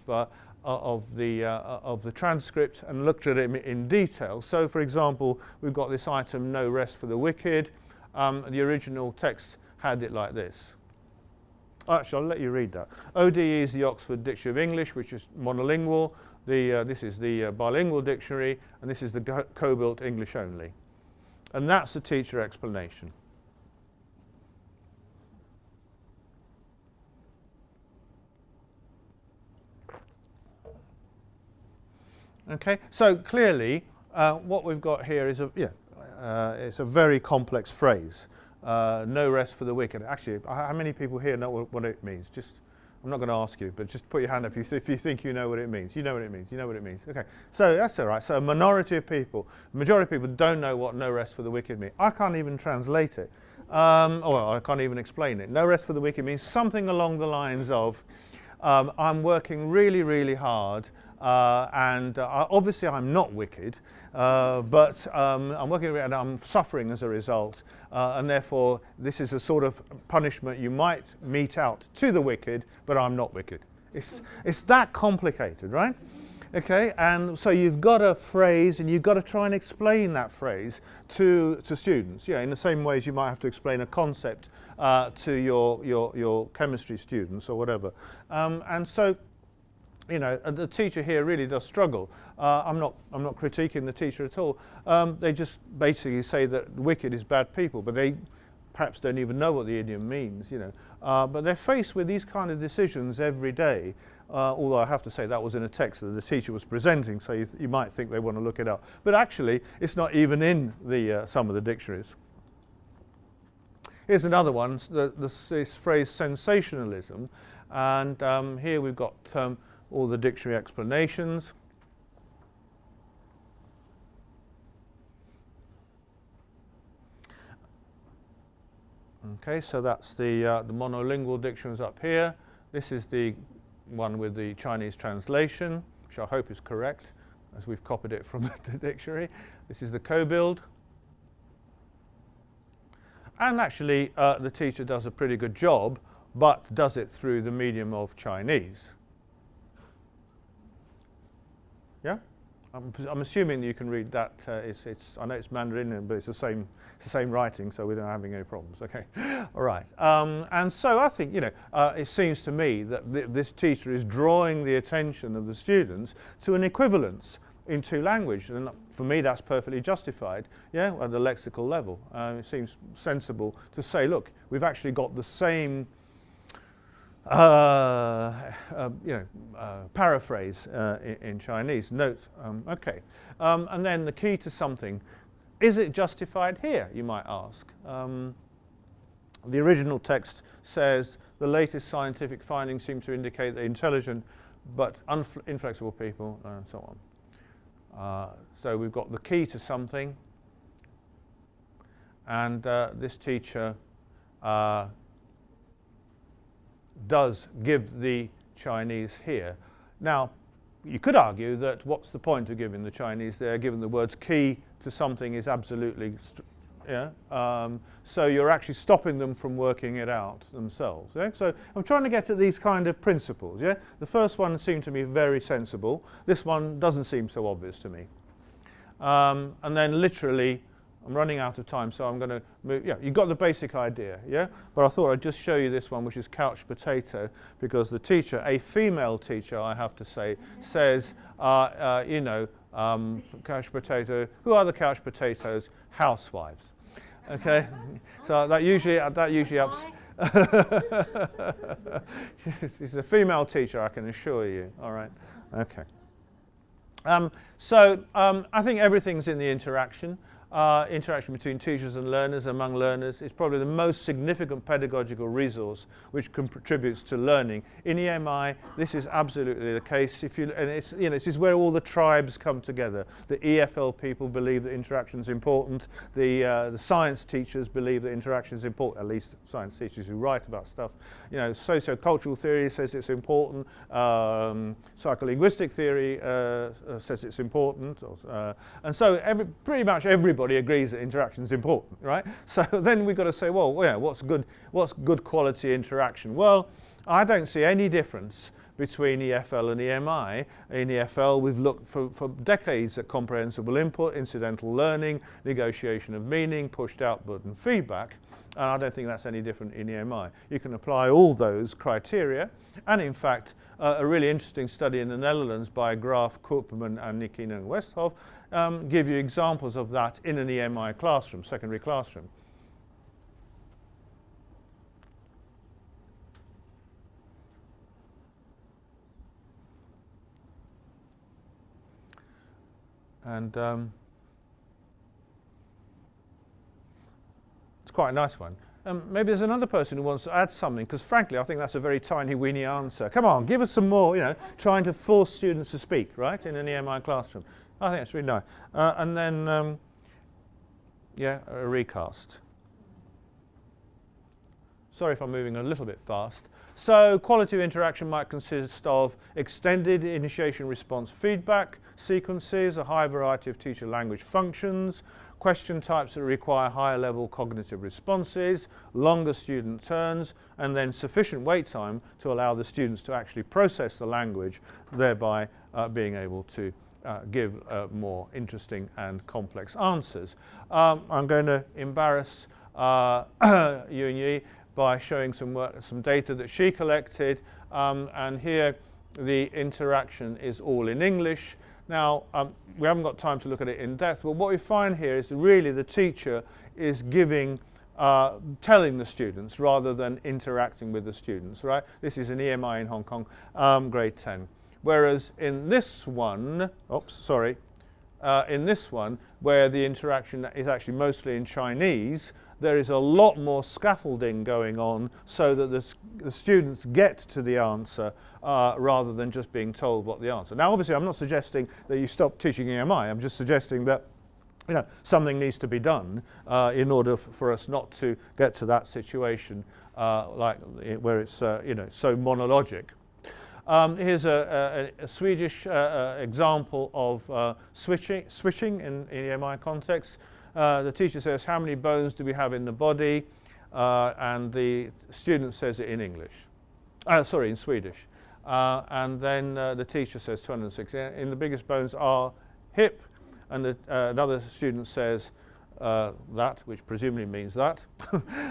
the transcript and looked at it in detail. So, for example, we've got this item, no rest for the wicked. The original text had it like this. Actually, I'll let you read that. ODE is the Oxford Dictionary of English, which is monolingual. This is the bilingual dictionary, and this is the co-built English only. And that's the teacher explanation. Okay, so clearly what we've got here is it's a very complex phrase. No rest for the wicked. Actually, how many people here know what it means? Just, I'm not going to ask you, but just put your hand up if you think you know what it means. You know what it means. You know what it means. Okay, so that's all right. So a minority of people, the majority of people don't know what no rest for the wicked means. I can't even translate it. Well, I can't even explain it. No rest for the wicked means something along the lines of, I'm working really, really hard, and obviously I'm not wicked, but I'm working and I'm suffering as a result, and therefore this is a sort of punishment you might mete out to the wicked, but I'm not wicked. It's that complicated, right? Okay, and so you've got a phrase and you've got to try and explain that phrase to students, in the same way as you might have to explain a concept to your chemistry students or whatever. And so, the teacher here really does struggle. I'm not critiquing the teacher at all. They just basically say that wicked is bad people, but they perhaps don't even know what the idiom means, But they're faced with these kind of decisions every day. Although I have to say that was in a text that the teacher was presenting, so you might think they want to look it up. But actually, it's not even in some of the dictionaries. Here's another one, this phrase sensationalism. And here we've got all the dictionary explanations. Okay, so that's the monolingual dictionaries up here. This is the one with the Chinese translation, which I hope is correct, as we've copied it from the dictionary. This is the co-build. And actually, the teacher does a pretty good job, but does it through the medium of Chinese. Yeah? I'm assuming you can read that. I know it's Mandarin, but it's the same writing, so we're not having any problems. Okay, all right. And so I think, it seems to me that this teacher is drawing the attention of the students to an equivalence in two languages, and for me that's perfectly justified. Yeah, at the lexical level, it seems sensible to say, look, we've actually got the same. Paraphrase in Chinese. Note, okay. And then the key to something. Is it justified here, you might ask? The original text says, the latest scientific findings seem to indicate that intelligent but inflexible people, and so on. So we've got the key to something. And this teacher does give the Chinese here. Now, you could argue that what's the point of giving the Chinese there, given the words key to something is absolutely, so you're actually stopping them from working it out themselves. Yeah? So I'm trying to get at these kind of principles. Yeah? The first one seemed to me very sensible. This one doesn't seem so obvious to me. And then literally, I'm running out of time, so I'm going to move. Yeah, you got the basic idea, yeah? But I thought I'd just show you this one, which is couch potato, because the teacher, a female teacher, I have to say, says, couch potato. Who are the couch potatoes? Housewives. Okay, so that usually ups. She's a female teacher, I can assure you. All right, okay. So I think everything's in the interaction. Interaction between teachers and learners, among learners, is probably the most significant pedagogical resource which contributes to learning. In EMI, this is absolutely the case. This is where all the tribes come together. The EFL people believe that interaction is important. The science teachers believe that interaction is important. At least science teachers who write about stuff. Sociocultural theory says it's important. Psycholinguistic theory says it's important. And so pretty much everybody agrees that interaction is important, right? So then we've got to say, well, what's good quality interaction? Well, I don't see any difference between EFL and EMI. In EFL, we've looked for decades at comprehensible input, incidental learning, negotiation of meaning, pushed output and feedback. And I don't think that's any different in EMI. You can apply all those criteria. And in fact, a really interesting study in the Netherlands by Graaf, Koopman and Nikin and Westhoff give you examples of that in an EMI classroom, secondary classroom. And it's quite a nice one. Maybe there's another person who wants to add something, because frankly I think that's a very tiny weeny answer. Come on, give us some more, trying to force students to speak, right, in an EMI classroom. I think it's really nice. And then, a recast. Sorry if I'm moving a little bit fast. So quality of interaction might consist of extended initiation response feedback sequences, a high variety of teacher language functions, question types that require higher level cognitive responses, longer student turns, and then sufficient wait time to allow the students to actually process the language, thereby being able to give more interesting and complex answers. I'm going to embarrass Yun-Yi by showing some data that she collected, and here the interaction is all in English. Now, we haven't got time to look at it in depth, but what we find here is really the teacher is telling the students rather than interacting with the students, right? This is an EMI in Hong Kong, grade 10. Whereas in this one, in this one, where the interaction is actually mostly in Chinese, there is a lot more scaffolding going on so that the students get to the answer rather than just being told what the answer. Now, obviously, I'm not suggesting that you stop teaching EMI. I'm just suggesting that something needs to be done in order for us not to get to that situation where it's so monologic. Here's a Swedish example of switching in EMI context. The teacher says, how many bones do we have in the body? And the student says it in English. In Swedish. And then the teacher says 206. And the biggest bones are hip, and another student says that, which presumably means that.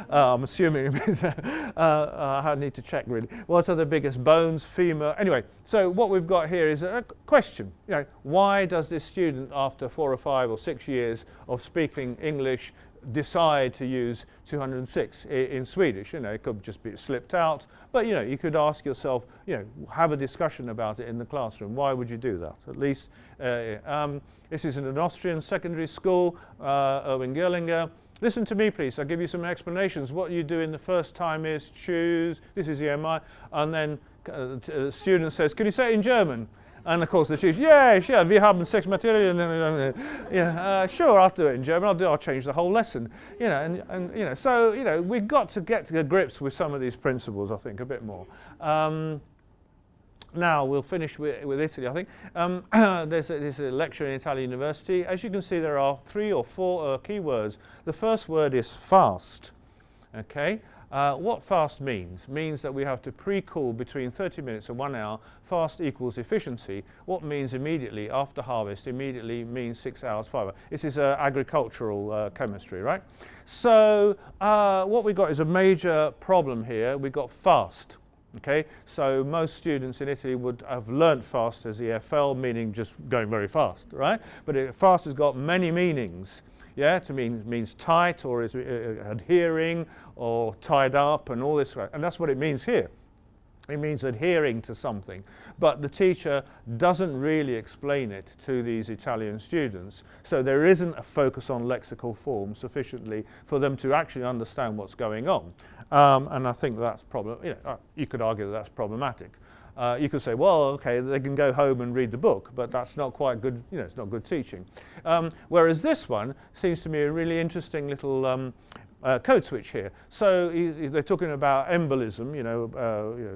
I'm assuming it means that. I need to check really. What are the biggest bones? Femur. Anyway, so what we've got here is a question. You know, why does this student, after 4 or 5 or 6 years of speaking English, decide to use 206 in Swedish? You know, it could just be slipped out, but you know, you could ask yourself, you know, have a discussion about it in the classroom. Why would you do that? At least this is in an Austrian secondary school, Erwin Gerlinger. Listen to me, please. I'll give you some explanations. What you do in the first time is choose. This is EMI, and then the student says, "Can you say it in German?" And of course the teacher, yeah, sure, wir haben 6 Materialien. Yeah, sure, I'll do it in German. I'll change the whole lesson. You know, and you know, so you know, we've got to get to grips with some of these principles, I think, a bit more. Now we'll finish with Italy, I think. There's a lecture in Italian University. As you can see, there are 3 or 4 key words. The first word is fast. Okay. What fast means that we have to pre-cool between 30 minutes and 1 hour. Fast equals efficiency. What means immediately after harvest? Immediately means 6 hours, 5 hours. This is agricultural chemistry, right? So what we've got is a major problem here. We've got fast. Okay, so most students in Italy would have learnt fast as EFL, meaning just going very fast, right? But fast has got many meanings. Yeah, to means tight, or is adhering, or tied up, and all this. And that's what it means here. It means adhering to something. But the teacher doesn't really explain it to these Italian students. So there isn't a focus on lexical form sufficiently for them to actually understand what's going on. And I think that's you could argue that that's problematic. You could say, well, okay, they can go home and read the book, but that's not quite good, you know, it's not good teaching. Whereas this one seems to me a really interesting little code switch here. So they're talking about embolism,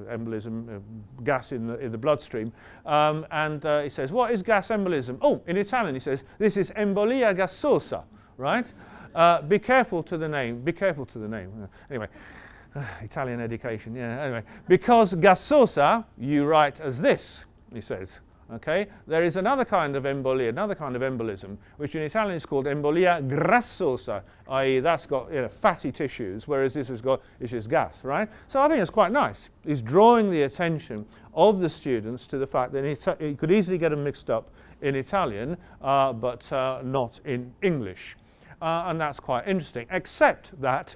embolism, gas in the bloodstream. And he says, what is gas embolism? Oh, in Italian he says, this is embolia gasosa, right? Be careful to the name, be careful to the name. Anyway. Italian education, yeah, anyway. Because gasosa, you write as this, he says, okay? There is another kind of embolia, another kind of embolism, which in Italian is called embolia grassosa, i.e. that's got, you know, fatty tissues, whereas this has got, it's just gas, right? So I think it's quite nice. He's drawing the attention of the students to the fact that he could easily get them mixed up in Italian, but not in English. And that's quite interesting, except that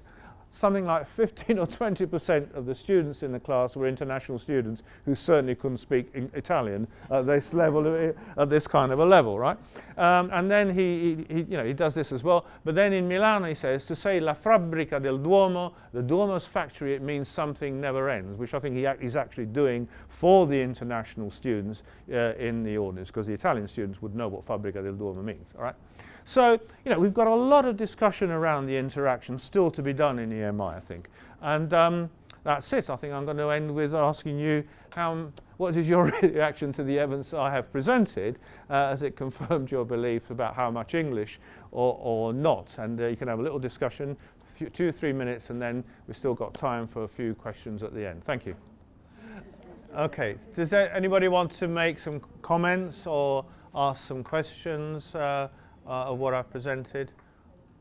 something like 15 or 20% of the students in the class were international students who certainly couldn't speak Italian at this level, at this kind of a level, right? And then he does this as well. But then in Milan he says, to say la fabbrica del Duomo, the Duomo's factory, it means something never ends, which I think he's actually doing for the international students in the audience, because the Italian students would know what fabbrica del Duomo means, all right? So, you know, we've got a lot of discussion around the interaction still to be done in EMI, I think. And that's it. I think I'm going to end with asking you, what is your reaction to the evidence I have presented, as it confirmed your belief about how much English or not? And you can have a little discussion, 2 or 3 minutes, and then we've still got time for a few questions at the end. Thank you. Okay. Does anybody want to make some comments or ask some questions of what I've presented?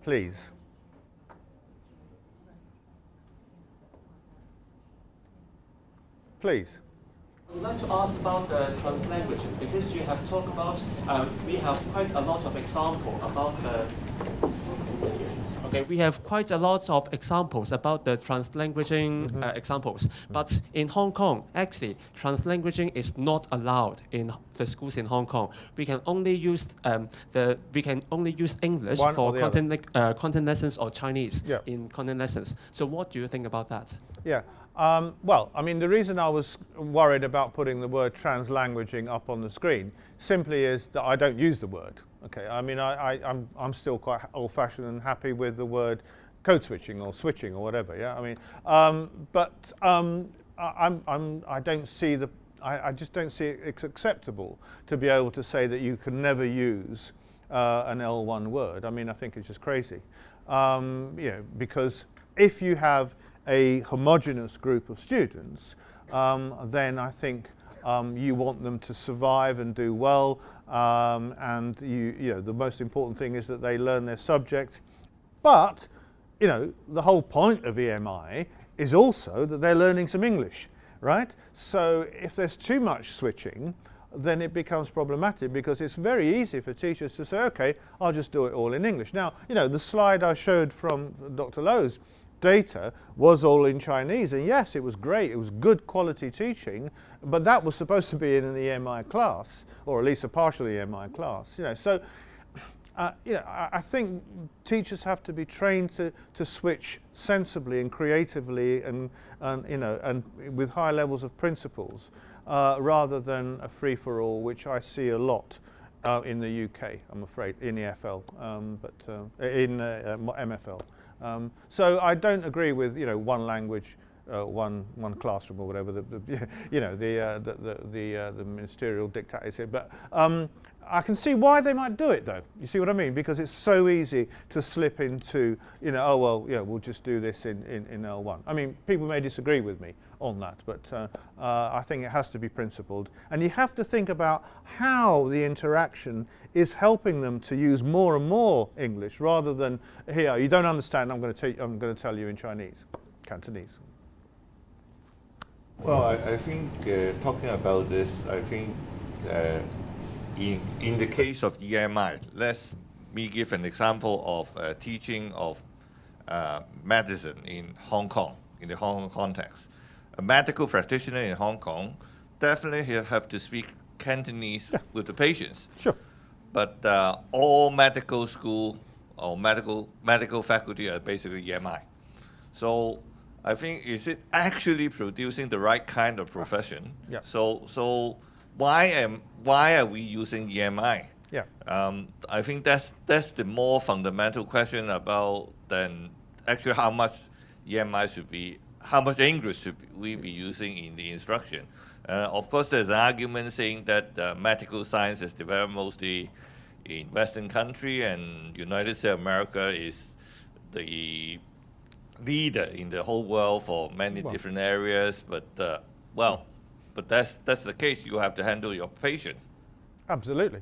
Please. Please. I would like to ask about the translanguaging, because you have talked about, we have quite a lot of examples about the we have quite a lot of examples about the translanguaging examples. But in Hong Kong, actually, translanguaging is not allowed in the schools in Hong Kong. We can only use English for content lessons or Chinese in content lessons. So what do you think about that? Yeah. Well, I mean, the reason I was worried about putting the word translanguaging up on the screen simply is that I don't use the word. Okay, I mean, I'm still quite old-fashioned and happy with the word code switching or switching or whatever. Yeah, I mean, I don't see I just don't see it's acceptable to be able to say that you can never use an L1 word. I mean, I think it's just crazy. You know, because if you have a homogeneous group of students, then I think You want them to survive and do well, and you know, the most important thing is that they learn their subject. But, you know, the whole point of EMI is also that they're learning some English, right? So if there's too much switching, then it becomes problematic, because it's very easy for teachers to say, okay, I'll just do it all in English. Now, you know, the slide I showed from Dr. Lowe's data was all in Chinese, and yes, it was great, it was good quality teaching, but that was supposed to be in an EMI class, or at least a partial EMI class, you know. So, you know, I think teachers have to be trained to switch sensibly and creatively, and you know, and with high levels of principles, rather than a free-for-all, which I see a lot in the UK, I'm afraid, in EFL, but in MFL. So I don't agree with, you know, one language, one classroom, or whatever you know, the ministerial diktat is here. But I can see why they might do it, though. You see what I mean? Because it's so easy to slip into, you know, oh well, yeah, we'll just do this in L1. I mean, people may disagree with me on that, but I think it has to be principled, and you have to think about how the interaction is helping them to use more and more English, rather than, here, you don't understand, I'm going to tell you in Chinese, Cantonese. Well, I think talking about this, I think in the case of EMI, let me give an example of teaching of medicine in Hong Kong, in the Hong Kong context. A medical practitioner in Hong Kong definitely have to speak Cantonese with the patients. Sure. But all medical school or medical faculty are basically EMI. So I think, is it actually producing the right kind of profession? Yeah. So why are we using EMI? Yeah. I think that's the more fundamental question about than actually how much EMI should be, how much English should we be using in the instruction. Of course, there's an argument saying that medical science is developed mostly in Western country, and United States of America is the leader in the whole world for many different areas. But but that's the case. You have to handle your patients. Absolutely.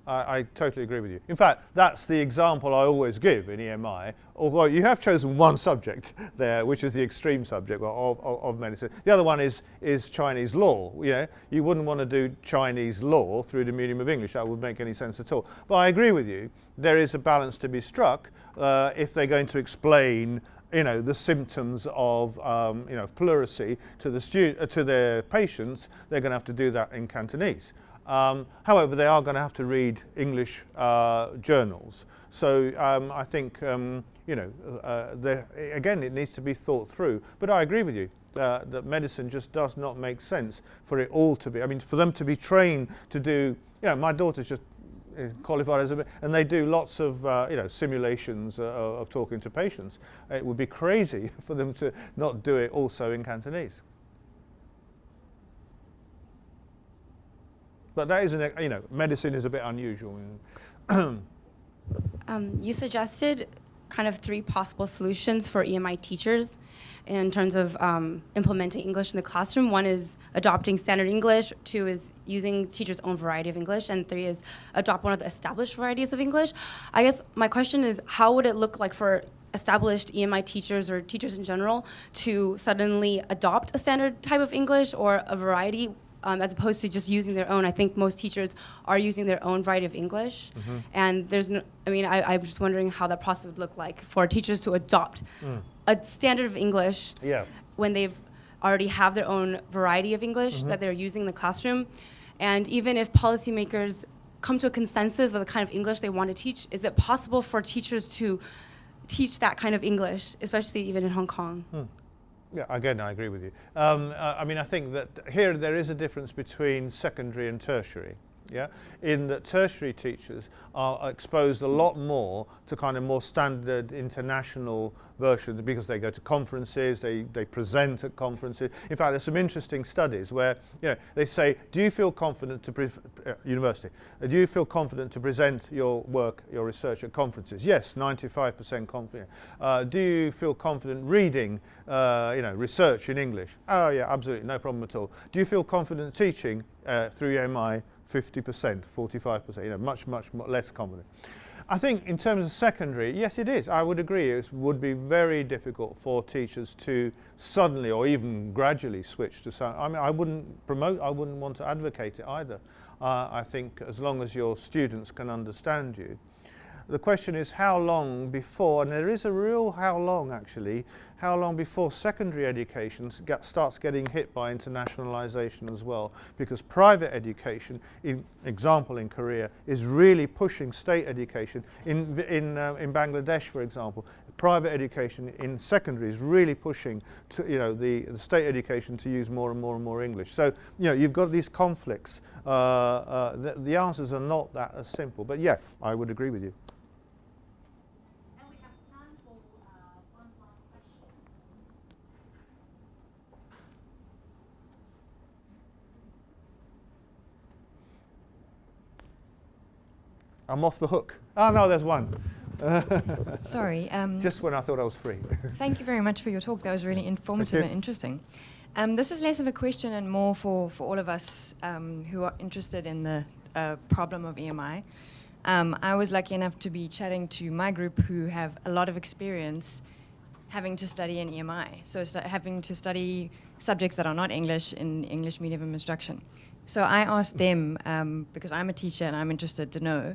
I totally agree with you. In fact, that's the example I always give in EMI, although you have chosen one subject there, which is the extreme subject of medicine. The other one is Chinese law. You know, you wouldn't want to do Chinese law through the medium of English. That wouldn't make any sense at all. But I agree with you. There is a balance to be struck if they're going to explain, you know, the symptoms of you know, pleurisy to their patients. They're going to have to do that in Cantonese. However, they are going to have to read English journals. So I think, you know, again, it needs to be thought through. But I agree with you that medicine just does not make sense for it all to be. I mean, for them to be trained to do, you know, my daughter's just qualified as and they do lots of, you know, simulations of talking to patients. It would be crazy for them to not do it also in Cantonese. But that isn't, you know, medicine is a bit unusual. You suggested kind of 3 possible solutions for EMI teachers in terms of implementing English in the classroom. 1 is adopting standard English, 2 is using teachers' own variety of English, and 3 is adopt one of the established varieties of English. I guess my question is, how would it look like for established EMI teachers or teachers in general to suddenly adopt a standard type of English or a variety as opposed to just using their own? I think most teachers are using their own variety of English. Mm-hmm. And there's no, I mean, I'm just wondering how that process would look like for teachers to adopt a standard of English when they've already have their own variety of English that they're using in the classroom. And even if policymakers come to a consensus of the kind of English they want to teach, is it possible for teachers to teach that kind of English, especially even in Hong Kong? Yeah, again, I agree with you. I mean, I think that here there is a difference between secondary and tertiary. Yeah, in that tertiary teachers are exposed a lot more to kind of more standard international versions because they go to conferences, they present at conferences. In fact, there's some interesting studies where, you know, they say, do you feel confident to university? Do you feel confident to present your work, your research at conferences? Yes, 95% confident. Do you feel confident reading, you know, research in English? Oh yeah, absolutely, no problem at all. Do you feel confident teaching through EMI? 50%, 45%, you know, much less confident. I think in terms of secondary, yes it is, I would agree, it would be very difficult for teachers to suddenly or even gradually switch to some. I mean, I wouldn't want to advocate it either. I think as long as your students can understand you. The question is how long before, and there is a real how long actually, how long before secondary education starts getting hit by internationalization as well, because private education, example in Korea, is really pushing state education. In Bangladesh, for example, private education in secondary is really pushing to, you know, the state education to use more and more English. So, you know, you've got these conflicts. The answers are not that as simple, but yeah, I would agree with you. I'm off the hook. Oh no, there's one. Sorry. Just when I thought I was free. Thank you very much for your talk. That was really informative and interesting. This is less of a question and more for all of us who are interested in the problem of EMI. I was lucky enough to be chatting to my group who have a lot of experience having to study in EMI, so having to study subjects that are not English in English medium of instruction. So I asked them, because I'm a teacher and I'm interested to know,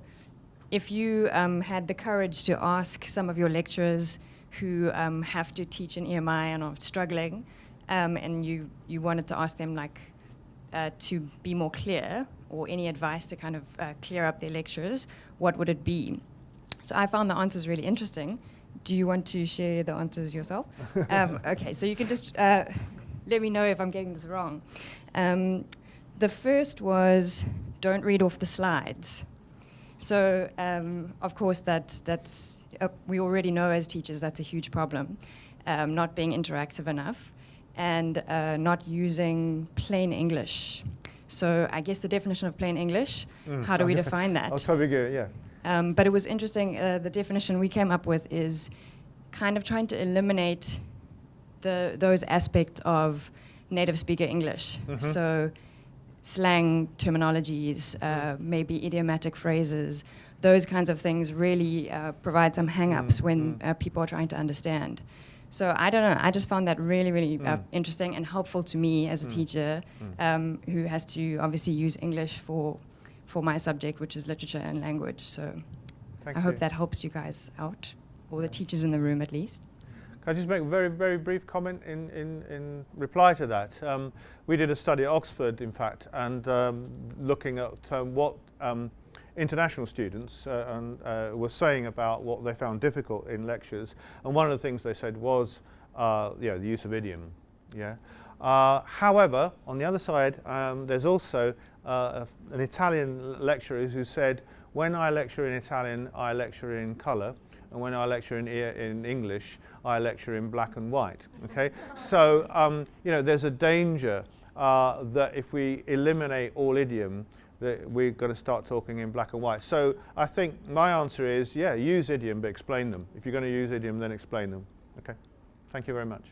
if you had the courage to ask some of your lecturers who have to teach in EMI and are struggling, and you wanted to ask them like to be more clear, or any advice to kind of clear up their lectures, what would it be? So I found the answers really interesting. Do you want to share the answers yourself? Okay, so you can just let me know if I'm getting this wrong. The first was, don't read off the slides. So, of course, that's we already know as teachers that's a huge problem, not being interactive enough, and not using plain English. So I guess the definition of plain English, how do we define that? I'll try to get it, yeah. But it was interesting, the definition we came up with is kind of trying to eliminate those aspects of native speaker English. So slang terminologies, maybe idiomatic phrases, those kinds of things really provide some hang-ups when people are trying to understand. So I don't know, I just found that really interesting and helpful to me as a teacher who has to obviously use English for my subject, which is literature and language. So I hope that helps you guys out, or the teachers in the room at least. Can I just make a very brief comment in reply to that? We did a study at Oxford, in fact, and looking at what international students were saying about what they found difficult in lectures, and one of the things they said was the use of idiom. Yeah. However, on the other side, there's also an Italian lecturer who said, when I lecture in Italian, I lecture in colour, and when I lecture in English, I lecture in black and white. Okay, so you know, there's a danger that if we eliminate all idiom, that we've got to start talking in black and white. So I think my answer is, yeah, use idiom, but explain them. If you're going to use idiom, then explain them. Okay, thank you very much.